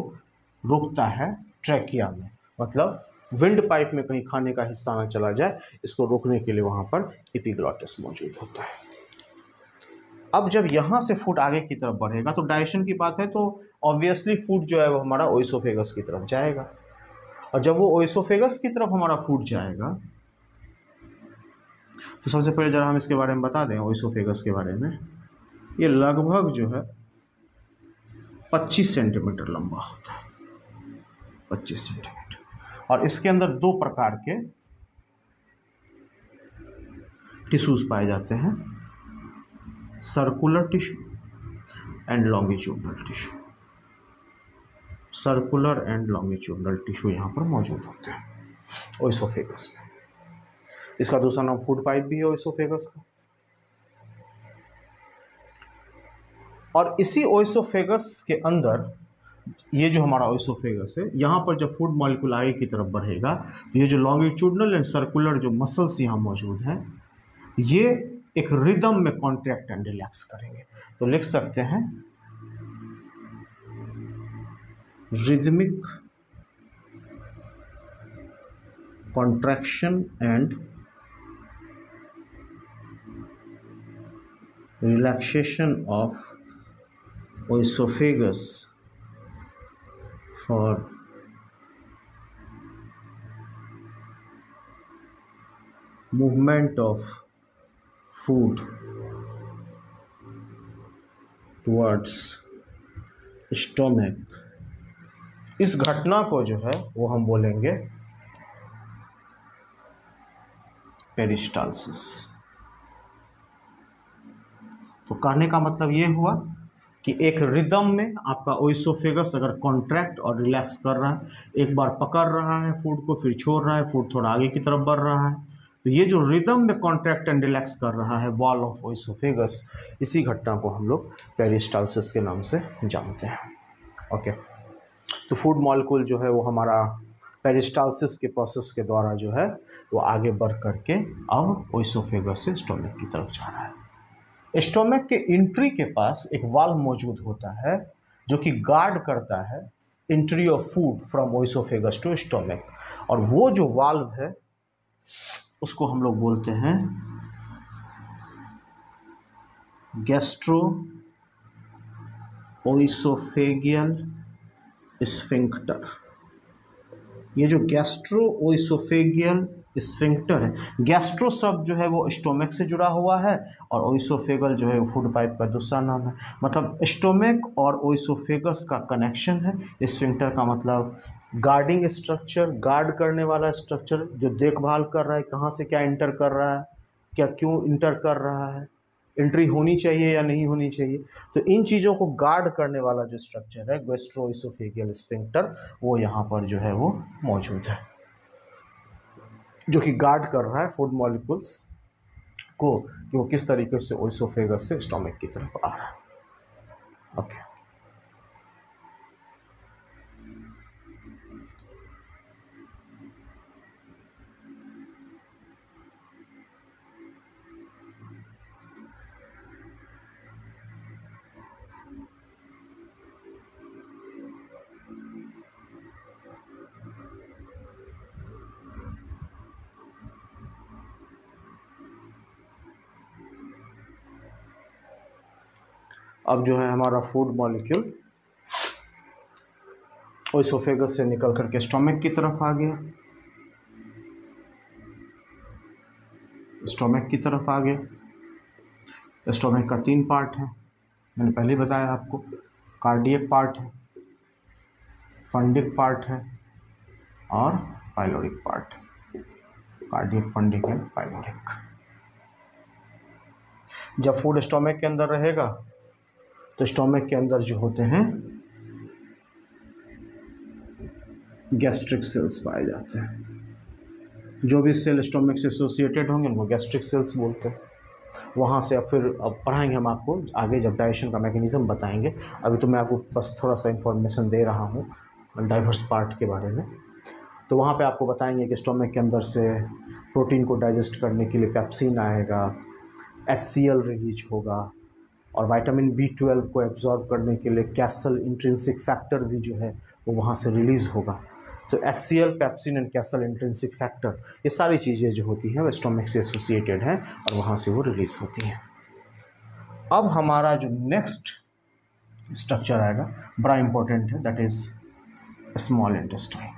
रोकता है ट्रैकिया में। मतलब विंड पाइप में कहीं खाने का हिस्सा ना चला जाए, इसको रोकने के लिए वहाँ पर एपिग्लॉटिस मौजूद होता है। अब जब यहाँ से फूड आगे की तरफ बढ़ेगा तो डाइजेशन की बात है, तो ऑब्वियसली फूड जो है वो हमारा ओइसोफेगस की तरफ जाएगा। और जब वो ओइसोफेगस की तरफ हमारा फूड जाएगा तो सबसे पहले जरा हम इसके बारे में बता दें, ओइसोफेगस के बारे में। ये लगभग जो है 25 सेंटीमीटर लंबा होता है, 25 सेंटीमीटर। और इसके अंदर 2 प्रकार के टिश्यूज पाए जाते हैं, circular tissue and longitudinal tissue. Circular and longitudinal tissue यहाँ पर मौजूद होते हैं ओइसोफेगस में। इसका दूसरा नाम फूड पाइप भी है ओइसोफेगस का। और इसी ओइसोफेगस के अंदर ये जो हमारा ओइसोफेगस है, यहाँ पर जब फूड मॉलिक्यूल आगे की तरफ बढ़ेगा तो ये जो लॉन्गिट्यूडनल एंड सर्कुलर जो मसल्स यहाँ मौजूद हैं, ये एक रिदम में कॉन्ट्रैक्ट एंड रिलैक्स करेंगे। तो लिख सकते हैं rhythmic contraction and relaxation of oesophagus for movement of food towards stomach। इस घटना को जो है वो हम बोलेंगे पेरिस्टाल्सिस। तो कहने का मतलब ये हुआ कि एक रिदम में आपका ओइसोफेगस अगर कॉन्ट्रैक्ट और रिलैक्स कर रहा है, एक बार पकड़ रहा है फूड को, फिर छोड़ रहा है, फूड थोड़ा आगे की तरफ बढ़ रहा है, तो ये जो रिदम में कॉन्ट्रैक्ट एंड रिलैक्स कर रहा है वॉल ऑफ ओइसोफेगस, इसी घटना को हम लोग पेरिस्टाल्सिस के नाम से जानते हैं। ओके, तो फूड मॉलिक्यूल जो है वो हमारा पेरिस्टाल्सिस के प्रोसेस के द्वारा जो है वो आगे बढ़ करके अब ओइसोफेगस से स्टोमक की तरफ जा रहा है। स्टोमक के एंट्री के पास एक वाल्व मौजूद होता है जो कि गार्ड करता है entry of food from oesophagus to stomach, और वो जो वाल्व है उसको हम लोग बोलते हैं गैस्ट्रो ओइसोफेगियल स्फिंक्टर। ये जो गैस्ट्रो ओइसोफेगियल स्फिंक्टर है, गैस्ट्रो शब्द जो है वो स्टोमक से जुड़ा हुआ है और ओइसोफेगल जो है वो फूड पाइप का दूसरा नाम है। मतलब स्टोमक और ओइसोफेगस का कनेक्शन है। स्फिंक्टर का मतलब गार्डिंग स्ट्रक्चर, गार्ड करने वाला स्ट्रक्चर जो देखभाल कर रहा है कहाँ से क्या इंटर कर रहा है, क्या क्यों इंटर कर रहा है, एंट्री होनी चाहिए या नहीं होनी चाहिए। तो इन चीज़ों को गार्ड करने वाला जो स्ट्रक्चर है गैस्ट्रोइसोफेगियल स्फिंक्टर, वो यहाँ पर जो है वो मौजूद है, जो कि गार्ड कर रहा है फूड मॉलिक्यूल्स को कि वो किस तरीके से ओइसोफेगस से स्टोमक की तरफ आ रहा है। ओके, अब जो है हमारा फूड मॉलिक्यूल ओइसोफेगस से निकल करके स्टोमक की तरफ आ गया, स्टोमक की तरफ आ गया। स्टोमक का 3 पार्ट है, मैंने पहले बताया आपको। कार्डियक पार्ट है, फंडिक पार्ट है और pyloric part. Cardiac, fundic and pyloric. जब फूड स्टोमक के अंदर रहेगा तो स्टोमक के अंदर जो होते हैं गैस्ट्रिक सेल्स पाए जाते हैं। जो भी सेल स्टोमक से एसोसिएटेड होंगे उनको गैस्ट्रिक सेल्स बोलते हैं। वहाँ से अब पढ़ाएंगे हम आपको आगे जब डाइजेशन का मैकेनिज्म बताएंगे। अभी तो मैं आपको बस थोड़ा सा इन्फॉर्मेशन दे रहा हूँ डाइवर्स पार्ट के बारे में। तो वहाँ पे आपको बताएंगे कि स्टोमक के अंदर से प्रोटीन को डाइजेस्ट करने के लिए पेप्सिन आएगा, HCl रिलीज होगा, और विटामिन B12 को एब्जॉर्ब करने के लिए कैसल इंट्रिंसिक फैक्टर भी जो है वो वहाँ से रिलीज़ होगा। तो HCl, pepsin and castle intrinsic factor, ये सारी चीज़ें जो होती हैं वो स्टोमक से एसोसिएटेड हैं और वहाँ से वो रिलीज़ होती हैं। अब हमारा जो नेक्स्ट स्ट्रक्चर आएगा बड़ा इंपॉर्टेंट है, that is small intestine.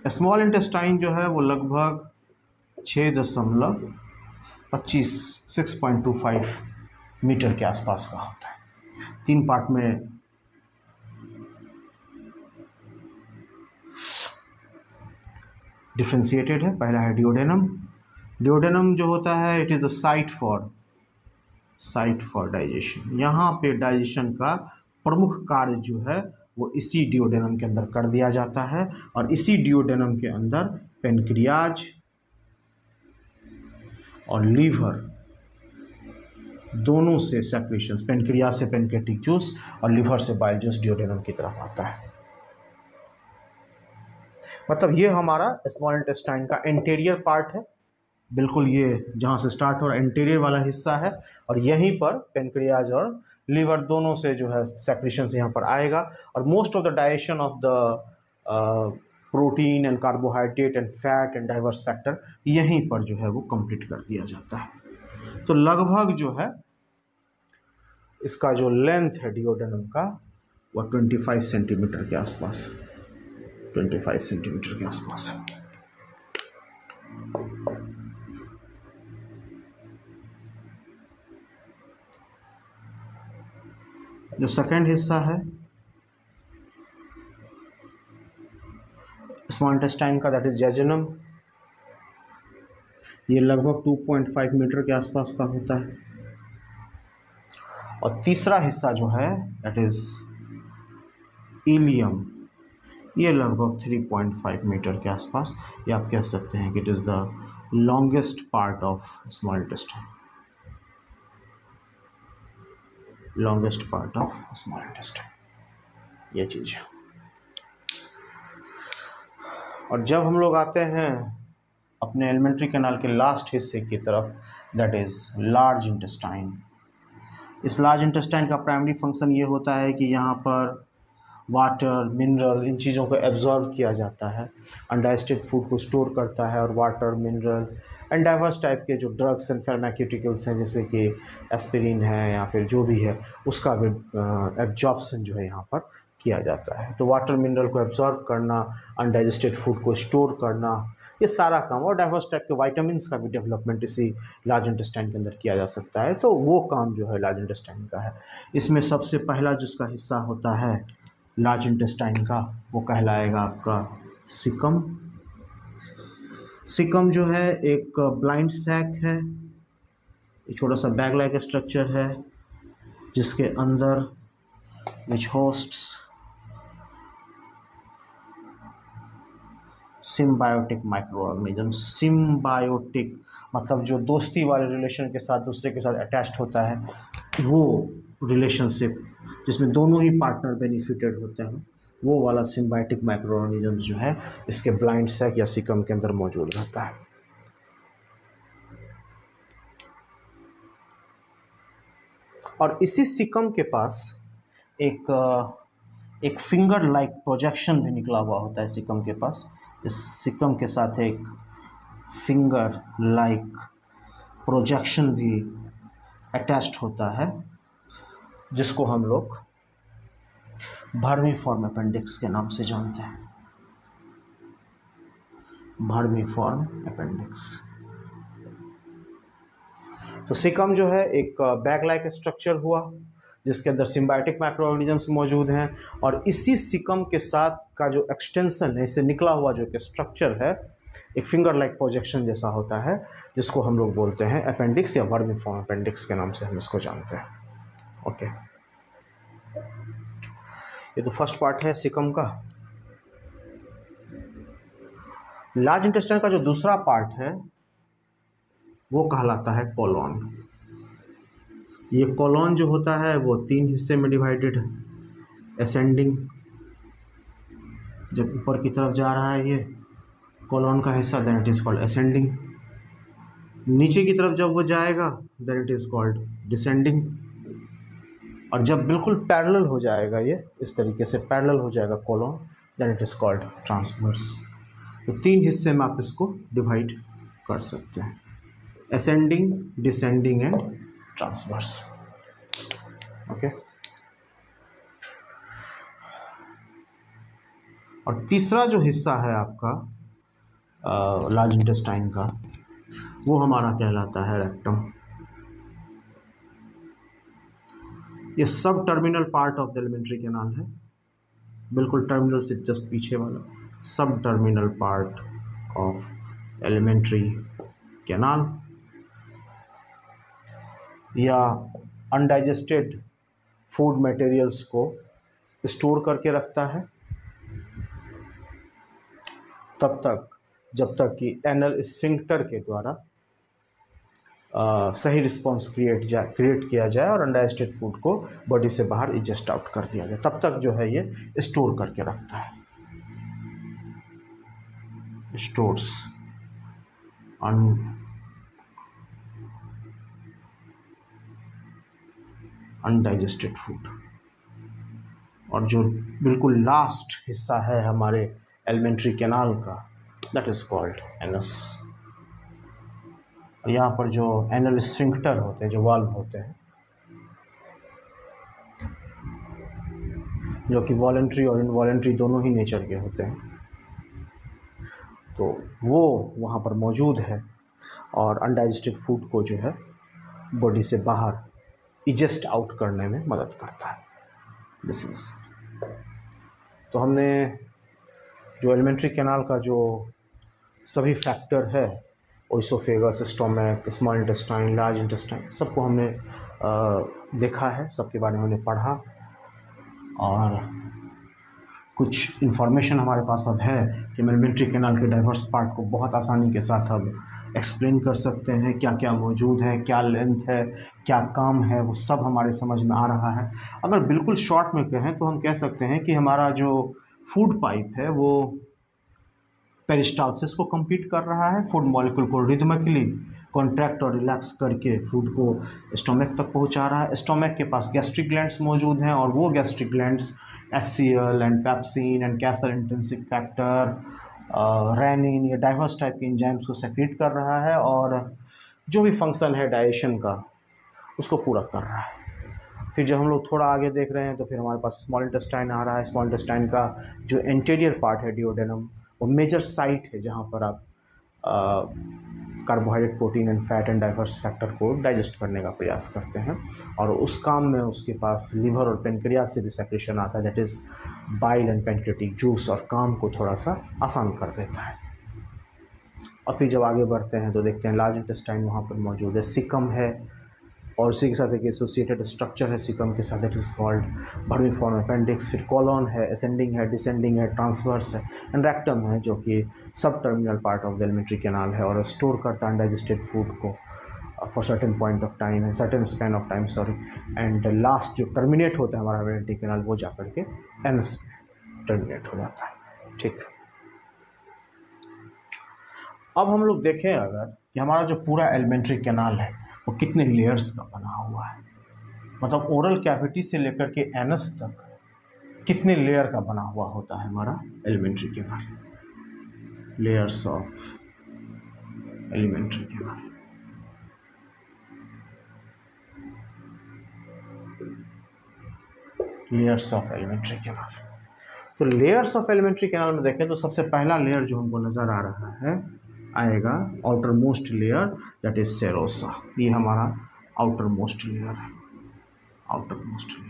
Small intestine जो है वो लगभग 6.25 मीटर के आसपास का होता है। 3 पार्ट में डिफ्रेंशिएटेड है। पहला है डिओडेनम। डिओडेनम जो होता है it is the site for digestion. यहाँ पे डाइजेशन का प्रमुख कार्य जो है वो इसी डिओडेनम के अंदर कर दिया जाता है, और इसी डिओडेनम के अंदर पेनक्रियाज और लीवर दोनों से सेक्रेशंस, पेनक्रियाज से पेनक्रेटिक जूस और लीवर से बाइल जूस डिओडेनम की तरफ आता है। मतलब ये हमारा स्मॉल इंटेस्टाइन का इंटीरियर पार्ट है बिल्कुल ये जहाँ से स्टार्ट हो रहा है एंटीरियर वाला हिस्सा है, और यहीं पर पेनक्रियाज और लीवर दोनों से जो है सेक्रेशन यहाँ पर आएगा, और most of the digestion of the protein and carbohydrate and fat and diverse factor यहीं पर जो है वो कंप्लीट कर दिया जाता है। तो लगभग जो है इसका जो लेंथ है डिओडेनम का वो 25 सेंटीमीटर के आसपास, 25 सेंटीमीटर के आसपास है। जो सेकेंड हिस्सा है स्मॉल इंटेस्टाइन का, दैट इज जेजुनम, ये लगभग 2.5 मीटर के आसपास का होता है। और तीसरा हिस्सा जो है दैट इज इलियम, ये लगभग 3.5 मीटर के आसपास, ये आप कह सकते हैं कि it is the longest part of small intestine, longest part of small intestine, ये चीज़ है। और जब हम लोग आते हैं अपने एलिमेंट्री कैनाल के लास्ट हिस्से की तरफ, दैट इज़ लार्ज इंटेस्टाइन, इस लार्ज इंटेस्टाइन का प्राइमरी फंक्शन ये होता है कि यहाँ पर वाटर, मिनरल, इन चीज़ों को एब्जॉर्व किया जाता है, अनडाइजेस्टेड फूड को स्टोर करता है, और water, mineral and diverse type के जो ड्रग्स एंड फार्माक्यूटिकल्स हैं जैसे कि एस्पिरिन है या फिर जो भी है उसका भी एब्जॉर्प्शन जो है यहाँ पर किया जाता है। तो वाटर, मिनरल को एब्जॉर्व करना, अनडाइजेस्टेड फूड को स्टोर करना, ये सारा काम, और डाइवर्स टाइप के वाइटामिन्स का भी डेवलपमेंट इसी लार्ज इंटेस्टाइन के अंदर किया जा सकता है। तो वो काम जो है लार्ज इंटेस्टाइन का है। इसमें सबसे पहला जिसका हिस्सा होता है लार्ज इंटेस्टाइन का वो कहलाएगा आपका सिकम। सिकम जो है एक ब्लाइंड सैक है, एक छोटा सा बैग लाइक स्ट्रक्चर है जिसके अंदर which hosts symbiotic microorganism. Symbiotic मतलब जो दोस्ती वाले रिलेशन के साथ दूसरे के साथ अटैच्ड होता है, वो रिलेशनशिप जिसमें दोनों ही पार्टनर बेनिफिटेड होते हैं, वो वाला सिम्बायोटिक माइक्रो ऑर्गेनिज्म जो है इसके ब्लाइंड सैक या सिकम के अंदर मौजूद रहता है। और इसी सिकम के पास एक फिंगर लाइक प्रोजेक्शन भी निकला हुआ होता है सिकम के पास। इस सिकम के साथ एक फिंगर लाइक प्रोजेक्शन भी अटैच्ड होता है जिसको हम लोग वर्मीफॉर्म अपेंडिक्स के नाम से जानते हैं। Vermiform appendix. तो सिकम जो है एक बैग लाइक स्ट्रक्चर हुआ जिसके अंदर सिम्बायोटिक माइक्रो ऑर्गेनिजम्स मौजूद हैं, और इसी सिकम के साथ का जो एक्सटेंशन है, इससे निकला हुआ जो एक स्ट्रक्चर है, एक फिंगर लाइक प्रोजेक्शन जैसा होता है जिसको हम लोग बोलते हैं अपेंडिक्स या वर्मीफॉर्म अपेंडिक्स के नाम से हम इसको जानते हैं। ओके, ये तो फर्स्ट पार्ट है सिकम का। लार्ज इंटेस्टाइन का जो दूसरा पार्ट है वो कहलाता है कोलॉन। ये कोलॉन जो होता है वो 3 हिस्से में डिवाइडेड है। असेंडिंग, जब ऊपर की तरफ जा रहा है ये कोलॉन का हिस्सा, then it is called ascending. नीचे की तरफ जब वो जाएगा then it is called descending. और जब बिल्कुल पैरेलल हो जाएगा, ये इस तरीके से पैरेलल हो जाएगा colon, then it is called transverse. तो 3 हिस्से में आप इसको डिवाइड कर सकते हैं, ascending, descending and transverse. Okay, और तीसरा जो हिस्सा है आपका लार्ज इंटेस्टाइन का, वो हमारा कहलाता है रेक्टम। ये सब terminal part of the alimentary canal है, बिल्कुल टर्मिनल से जस्ट पीछे वाला सब terminal part of alimentary canal, या अनडाइजेस्टेड फूड मटेरियल्स को स्टोर करके रखता है तब तक जब तक कि एनल स्फिंक्टर के द्वारा सही रिस्पॉन्स क्रिएट किया जाए और अनडाइजेस्टेड फूड को बॉडी से बाहर इजेस्ट आउट कर दिया जाए, तब तक जो है ये स्टोर करके रखता है, स्टोर्स अनडाइजेस्टेड फूड। और जो बिल्कुल लास्ट हिस्सा है हमारे एलिमेंट्री कैनाल का, दैट इज़ कॉल्ड एनस। और यहाँ पर जो एनल स्फिंक्टर होते हैं, जो वाल्व होते हैं, जो कि वॉलेंट्री और इनवॉलेंट्री दोनों ही नेचर के होते हैं, तो वो वहाँ पर मौजूद है और अनडाइजेस्टेड फूड को जो है बॉडी से बाहर इजेस्ट आउट करने में मदद करता है। दिस इज, तो हमने जो एलिमेंट्री कैनाल का जो सभी फैक्टर है, oesophagus, stomach, small intestine, large intestine, सबको हमने देखा है, सबके बारे में हमने पढ़ा और कुछ इन्फॉर्मेशन हमारे पास अब है कि हम एलिमेंट्री कैनाल के डाइवर्स पार्ट को बहुत आसानी के साथ अब एक्सप्लेन कर सकते हैं। क्या क्या मौजूद है, क्या लेंथ है, क्या काम है, वो सब हमारे समझ में आ रहा है। अगर बिल्कुल शॉर्ट में कहें तो हम कह सकते हैं कि हमारा जो फूड पाइप है वो पेरिस्टाल्सिस को कंप्लीट कर रहा है, फूड मॉलिक्यूल को रिदमिकली कॉन्ट्रैक्ट और रिलैक्स करके फूड को स्टोमक तक पहुंचा रहा है। स्टोमक के पास गैस्ट्रिक ग्लैंड्स मौजूद हैं और वो gastric glands HCl and pepsin and Castle intrinsic factor, renin, ये डाइवर्स टाइप के एंजाइम्स को सेक्रेट कर रहा है और जो भी फंक्शन है डाइजेशन का उसको पूरा कर रहा है। फिर जब हम लोग थोड़ा आगे देख रहे हैं तो फिर हमारे पास स्मॉल इंटेस्टाइन आ रहा है। स्मॉल इंटेस्टाइन का जो इंटीरियर पार्ट है, डिओडेनम, वो मेजर साइट है जहाँ पर आप carbohydrate, protein and fat and diverse factor को डाइजेस्ट करने का प्रयास करते हैं। और उस काम में उसके पास लिवर और पेनक्रियास से भी सेक्रेशन आता है, that is bile and pancreatic juice, और काम को थोड़ा सा आसान कर देता है। और फिर जब आगे बढ़ते हैं तो देखते हैं लार्ज इंटेस्टाइन वहाँ पर मौजूद है, सिकम है और उसी के साथ एक एसोसिएटेड स्ट्रक्चर है सिकम के साथ, दैट इज़ कॉल्ड वर्मिफॉर्म अपेंडिक्स। फिर कॉलोन है, असेंडिंग है, डिसेंडिंग है, ट्रांसवर्स है, एंड रेक्टम है जो कि सब terminal part of the alimentary canal है और स्टोर करता है अनडाइजेस्टेड फूड को for certain point of time and certain span of time, sorry. And last जो टर्मिनेट होता है हमारा एलिमेंट्री कैनाल, वो जाकर के एनस में टर्मिनेट हो जाता है। ठीक, अब हम लोग देखें अगर कि हमारा जो पूरा एलिमेंट्री कैनाल है वो कितने लेयर्स का बना हुआ है, मतलब ओरल कैविटी से लेकर के एनस तक कितने लेयर का बना हुआ होता है हमारा alimentary canal. Layers of alimentary canal, layers of alimentary canal. तो लेयर्स ऑफ एलिमेंट्री कैनाल में देखें तो सबसे पहला लेयर जो हमको नज़र आ रहा है आएगा outer most layer, that is serosa. ये हमारा आउटर मोस्ट लेयर है, आउटर मोस्ट लेयर।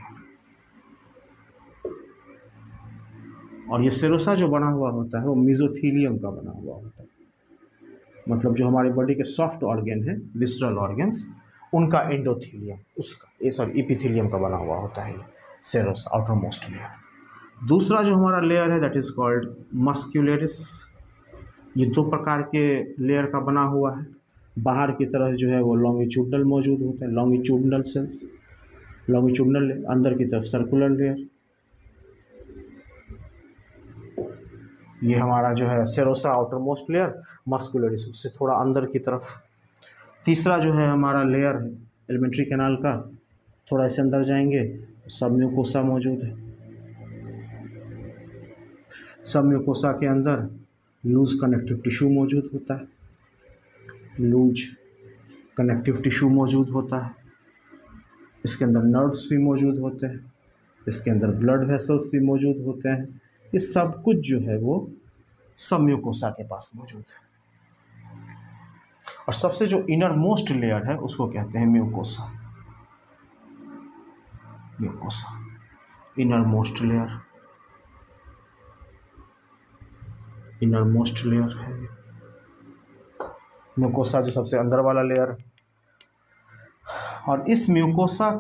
और ये सेरोसा जो बना हुआ होता है वो मेसोथीलियम का बना हुआ होता है, मतलब जो हमारे बॉडी के सॉफ्ट ऑर्गन है, विसरल ऑर्गन्स, उनका एंडोथीलियम, उसका ये सॉरी इपिथीलियम का बना हुआ होता है सेरोसा, आउटर मोस्ट लेयर। दूसरा जो हमारा लेयर है दैट इज कॉल्ड मस्क्यूलरिस। ये दो प्रकार के लेयर का बना हुआ है। बाहर की तरफ जो है वो लॉन्गिट्यूडनल मौजूद होते हैं, लॉन्गिट्यूडनल सेल्स, लॉन्गिट्यूडनल लेयर। अंदर की तरफ सर्कुलर लेयर, ये हमारा जो है serosa outer most layer, muscularis उससे थोड़ा अंदर की तरफ। तीसरा जो है हमारा लेयर है एलिमेंट्री कैनाल का, थोड़ा ऐसे अंदर जाएंगे सब म्यूकोसा मौजूद है। सब म्यूकोसा के अंदर लूज कनेक्टिव टिश्यू मौजूद होता है, लूज कनेक्टिव टिश्यू मौजूद होता है। इसके अंदर नर्व्स भी मौजूद होते हैं, इसके अंदर ब्लड वेसल्स भी मौजूद होते हैं। ये सब कुछ जो है वो सब म्यूकोसा के पास मौजूद है। और सबसे जो इनर मोस्ट लेयर है उसको कहते हैं mucosa, mucosa inner most layer, inner most layer है म्यूकोसा, जो सबसे अंदर वाला लेयर। और इस म्यूकोसा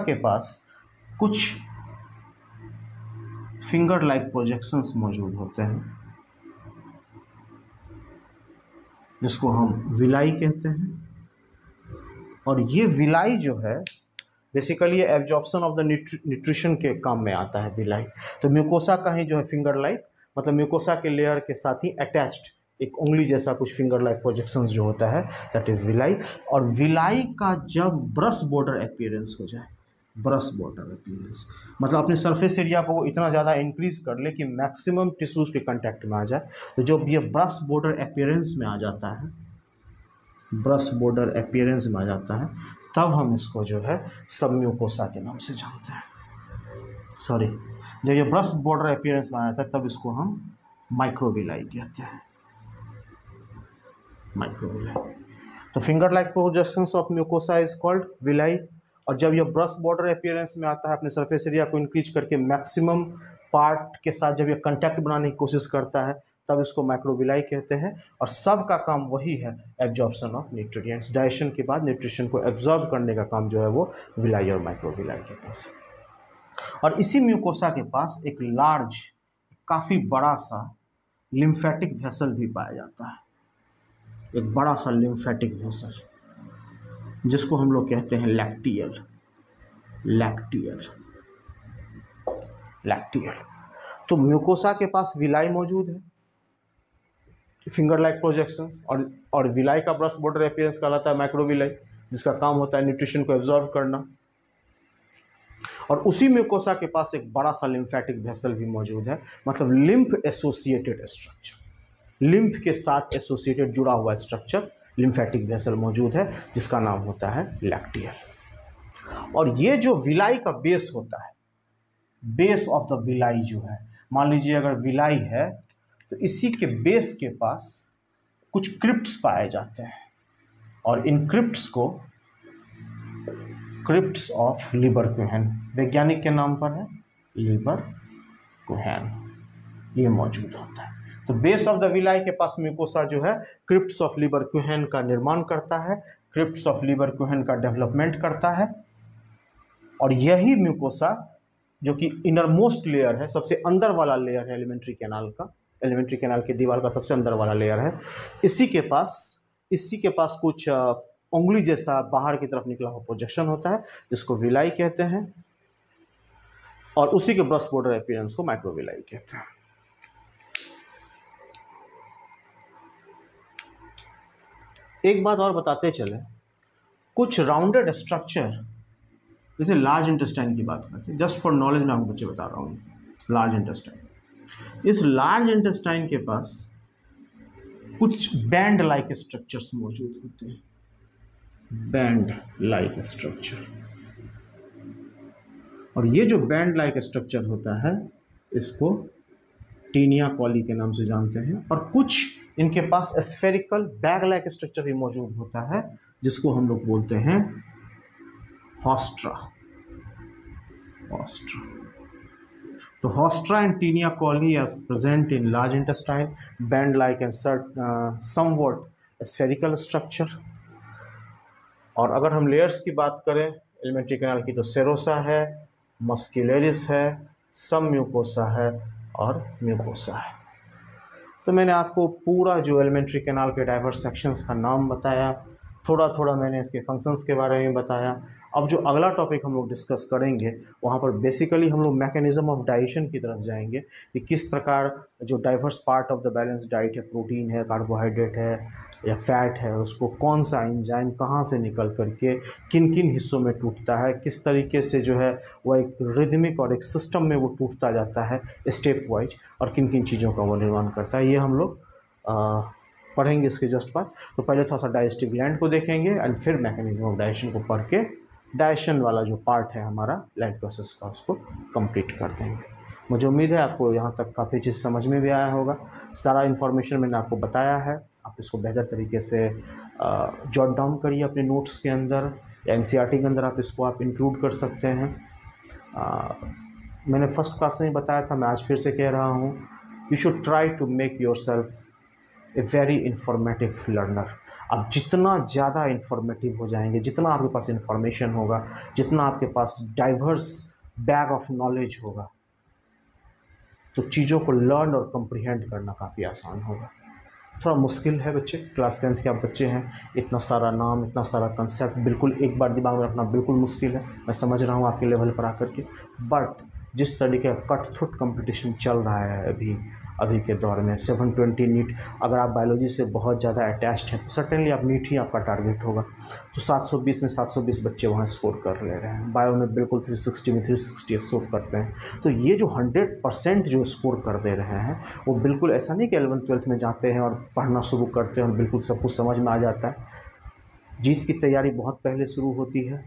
के पास कुछ फिंगर लाइक प्रोजेक्शंस मौजूद होते हैं जिसको हम विलाई कहते हैं। और ये विलाई जो है basically absorption of the nutrition के काम में आता है विलाई। तो म्यूकोसा का ही जो है फिंगर लाइक, मतलब म्यूकोसा के लेयर के साथ ही अटैच्ड एक उंगली जैसा कुछ फिंगर लाइक प्रोजेक्शंस जो होता है दैट इज़ विलाई। और विलाई का जब ब्रश बॉर्डर अपीयरेंस हो जाए, ब्रश बॉर्डर अपीयरेंस मतलब अपने सरफेस एरिया को इतना ज़्यादा इंक्रीज कर ले कि मैक्सिमम टिश्यूज़ के कांटेक्ट में आ जाए, तो जब ये ब्रश बॉर्डर अपीयरेंस में आ जाता है, ब्रश बॉर्डर अपीयरेंस में आ जाता है, तब हम इसको जो है सबम्यूकोसा के नाम से जानते हैं। सॉरी, जब ये ब्रश बॉर्डर अपीयरेंस में आ जाता है तब इसको हम माइक्रोविलाई कहते हैं, माइक्रोविलाई। तो finger like projections of mucosa is called villi. और जब ये ब्रश बॉर्डर अपीयरेंस में आता है, अपने सरफेस एरिया को इंक्रीज करके मैक्सिमम पार्ट के साथ जब ये कंटैक्ट बनाने की कोशिश करता है, तब इसको माइक्रोविलाई कहते हैं। और सब का काम वही है, एब्जॉर्प्शन ऑफ न्यूट्रिएंट्स। डाइजेशन के बाद न्यूट्रिशन को एब्जॉर्ब करने का काम जो है वो विलाई और माइक्रोविलाई के पास। और इसी म्यूकोसा के पास एक लार्ज, काफ़ी बड़ा सा लिम्फेटिक वेसल भी पाया जाता है, एक बड़ा सा लिम्फेटिक वेसल जिसको हम लोग कहते हैं लैक्टियल, लैक्टियल, लैक्टियल। तो म्यूकोसा के पास विलाई मौजूद है, फिंगर लाइक प्रोजेक्शंस, और विलाई का ब्रश बॉर्डर अपीयरेंस कहलाता है माइक्रोविलाई, जिसका काम होता है न्यूट्रिशन को एब्जॉर्ब करना। और उसी म्यूकोसा के पास एक बड़ा सा लिम्फेटिक वेसल भी मौजूद है, मतलब लिम्फ एसोसिएटेड स्ट्रक्चर, लिम्फ के साथ एसोसिएटेड जुड़ा हुआ स्ट्रक्चर लिम्फेटिक वेसल मौजूद है, जिसका नाम होता है लैक्टियल। और ये जो विलाई का बेस होता है, बेस ऑफ द विलाई जो है, मान लीजिए अगर विलाई है तो इसी के बेस के पास कुछ क्रिप्ट्स पाए जाते हैं, और इन क्रिप्ट्स को क्रिप्ट्स ऑफ लीबरक्यूहेन, वैज्ञानिक के नाम पर है लीबरक्यूहेन, ये मौजूद होता है। तो बेस ऑफ द विलाई के पास म्यूकोसा जो है क्रिप्ट्स ऑफ लीबरक्यूहेन का निर्माण करता है, क्रिप्ट्स ऑफ लीबरक्यूहेन का डेवलपमेंट करता है। और यही म्यूकोसा जो कि इनरमोस्ट लेयर है, सबसे अंदर वाला लेयर है एलिमेंट्री कैनाल का, एलिमेंट्री कैनाल की दीवार का सबसे अंदर वाला लेयर है, इसी के पास कुछ उंगली जैसा बाहर की तरफ निकला हुआ प्रोजेक्शन होता है, जिसको विलाई कहते हैं। और उसी के ब्रश बॉर्डर अपीयरेंस को माइक्रोविलाई कहते हैं। एक बात और बताते चले, कुछ राउंडेड स्ट्रक्चर, जैसे लार्ज इंटेस्टाइन की बात करते हैं, जस्ट फॉर नॉलेज मैं आपको बच्चे बता रहा हूँ, लार्ज इंटेस्टाइन, इस लार्ज इंटेस्टाइन के पास कुछ बैंड लाइक स्ट्रक्चर्स मौजूद होते हैं, बैंड लाइक स्ट्रक्चर। और ये जो बैंड लाइक स्ट्रक्चर होता है, इसको टीनिया कॉली के नाम से जानते हैं। और कुछ इनके पास स्फेरिकल बैग लाइक स्ट्रक्चर भी मौजूद होता है, जिसको हम लोग बोलते हैं हॉस्ट्रा, हॉस्ट्रा। तो haustra and taenia coli are present in large intestine, band like and somewhat spherical structure. और अगर हम लेयर्स की बात करें एलिमेंट्री कैनाल की, तो सेरोसा है, मस्कुलरिस है, सब म्यूकोसा है और म्यूकोसा है। तो मैंने आपको पूरा जो एलिमेंट्री कैनाल के डाइवर्स सेक्शंस का नाम बताया, थोड़ा थोड़ा मैंने इसके फंक्शंस के बारे में बताया। अब जो अगला टॉपिक हम लोग डिस्कस करेंगे, वहाँ पर बेसिकली हम लोग मैकेनिज्म ऑफ डाइजेशन की तरफ जाएंगे कि किस प्रकार जो diverse part of the balance diet है, प्रोटीन है, कार्बोहाइड्रेट है या फैट है, उसको कौन सा एंजाइम कहाँ से निकल करके किन किन हिस्सों में टूटता है, किस तरीके से जो है वह एक रिदमिक और एक सिस्टम में वो टूटता जाता है स्टेप वाइज, और किन किन चीज़ों का वो निर्माण करता है, ये हम लोग पढ़ेंगे इसके जस्ट बाद। तो पहले थोड़ा सा डाइजेस्टिव ग्लैंड को देखेंगे एंड फिर मैकेनिज्म ऑफ डाइजेशन को पढ़ के डाइजेशन वाला जो पार्ट है हमारा लाइफ प्रोसेस का, उसको कंप्लीट कर देंगे। मुझे उम्मीद है आपको यहाँ तक काफ़ी चीज़ समझ में भी आया होगा। सारा इन्फॉर्मेशन मैंने आपको बताया है, आप इसको बेहतर तरीके से जॉट डाउन करिए अपने नोट्स के अंदर या एनसीईआरटी के अंदर, आप इसको आप इंक्लूड कर सकते हैं। मैंने फर्स्ट क्लास में बताया था, मैं आज फिर से कह रहा हूँ, you should try to make yourself a very informative learner. आप जितना ज़्यादा इंफॉर्मेटिव हो जाएंगे, जितना आपके पास इंफॉर्मेशन होगा, जितना आपके पास डाइवर्स बैग ऑफ नॉलेज होगा, तो चीज़ों को लर्न और कम्प्रीहेंड करना काफ़ी आसान होगा। थोड़ा मुश्किल है बच्चे, क्लास 10th के आप बच्चे हैं, इतना सारा नाम, इतना सारा कंसेप्ट बिल्कुल एक बार दिमाग में रखना बिल्कुल मुश्किल है, मैं समझ रहा हूँ आपके लेवल पर आकर के। बट जिस तरीके का कट-थ्रोट कंपटीशन चल रहा है अभी के दौर में 720 नीट, अगर आप बायोलॉजी से बहुत ज़्यादा अटैच्ड हैं तो सर्टेनली आप नीट ही आपका टारगेट होगा। तो 720 में 720 बच्चे वहाँ स्कोर कर ले रहे हैं, बायो में बिल्कुल 360 में 360 स्कोर करते हैं। तो ये जो 100% जो स्कोर कर दे रहे हैं वो बिल्कुल ऐसा नहीं कि 11th-12th में जाते हैं और पढ़ना शुरू करते हैं और बिल्कुल सब कुछ समझ में आ जाता है। जीत की तैयारी बहुत पहले शुरू होती है,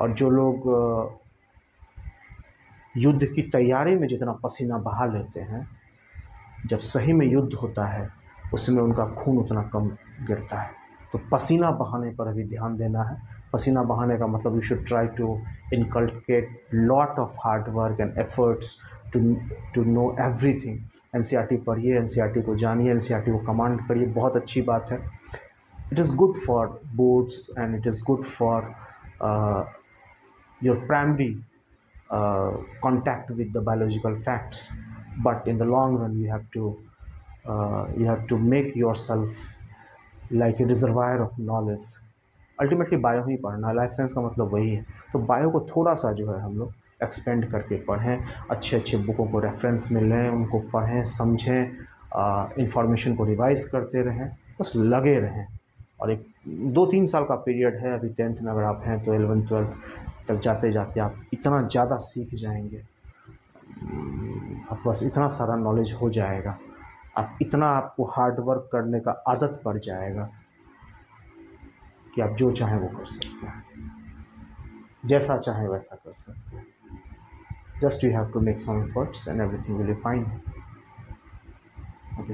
और जो लोग युद्ध की तैयारी में जितना पसीना बहा लेते हैं, जब सही में युद्ध होता है उसमें उनका खून उतना कम गिरता है। तो पसीना बहाने पर अभी ध्यान देना है। पसीना बहाने का मतलब you should try to inculcate lot of hard work and efforts to know everything. NCERT पढ़िए, एनसीईआरटी को जानिए, एनसीईआरटी को कमांड करिए, बहुत अच्छी बात है। It is good for boards and it is good for your primary contact with the biological facts, but in the long run you have to make yourself like a reservoir of knowledge. Ultimately bio ही पढ़ना, life science का मतलब वही है। तो bio को थोड़ा सा जो है हम लोग एक्सपेंड करके पढ़ें, अच्छे अच्छे बुकों को रेफरेंस में लें, उनको पढ़ें, समझें, इंफॉर्मेशन को रिवाइज करते रहें, बस लगे रहें। और एक 2-3 साल का पीरियड है, अभी 10th में अगर आप हैं तो 11th-12th तक जाते जाते आप इतना ज़्यादा सीख जाएंगे, आपके पास इतना सारा नॉलेज हो जाएगा, आपको हार्ड वर्क करने का आदत पड़ जाएगा कि आप जो चाहें वो कर सकते हैं, जैसा चाहें वैसा कर सकते हैं। Just you have to make some efforts and everything will be fine. Okay.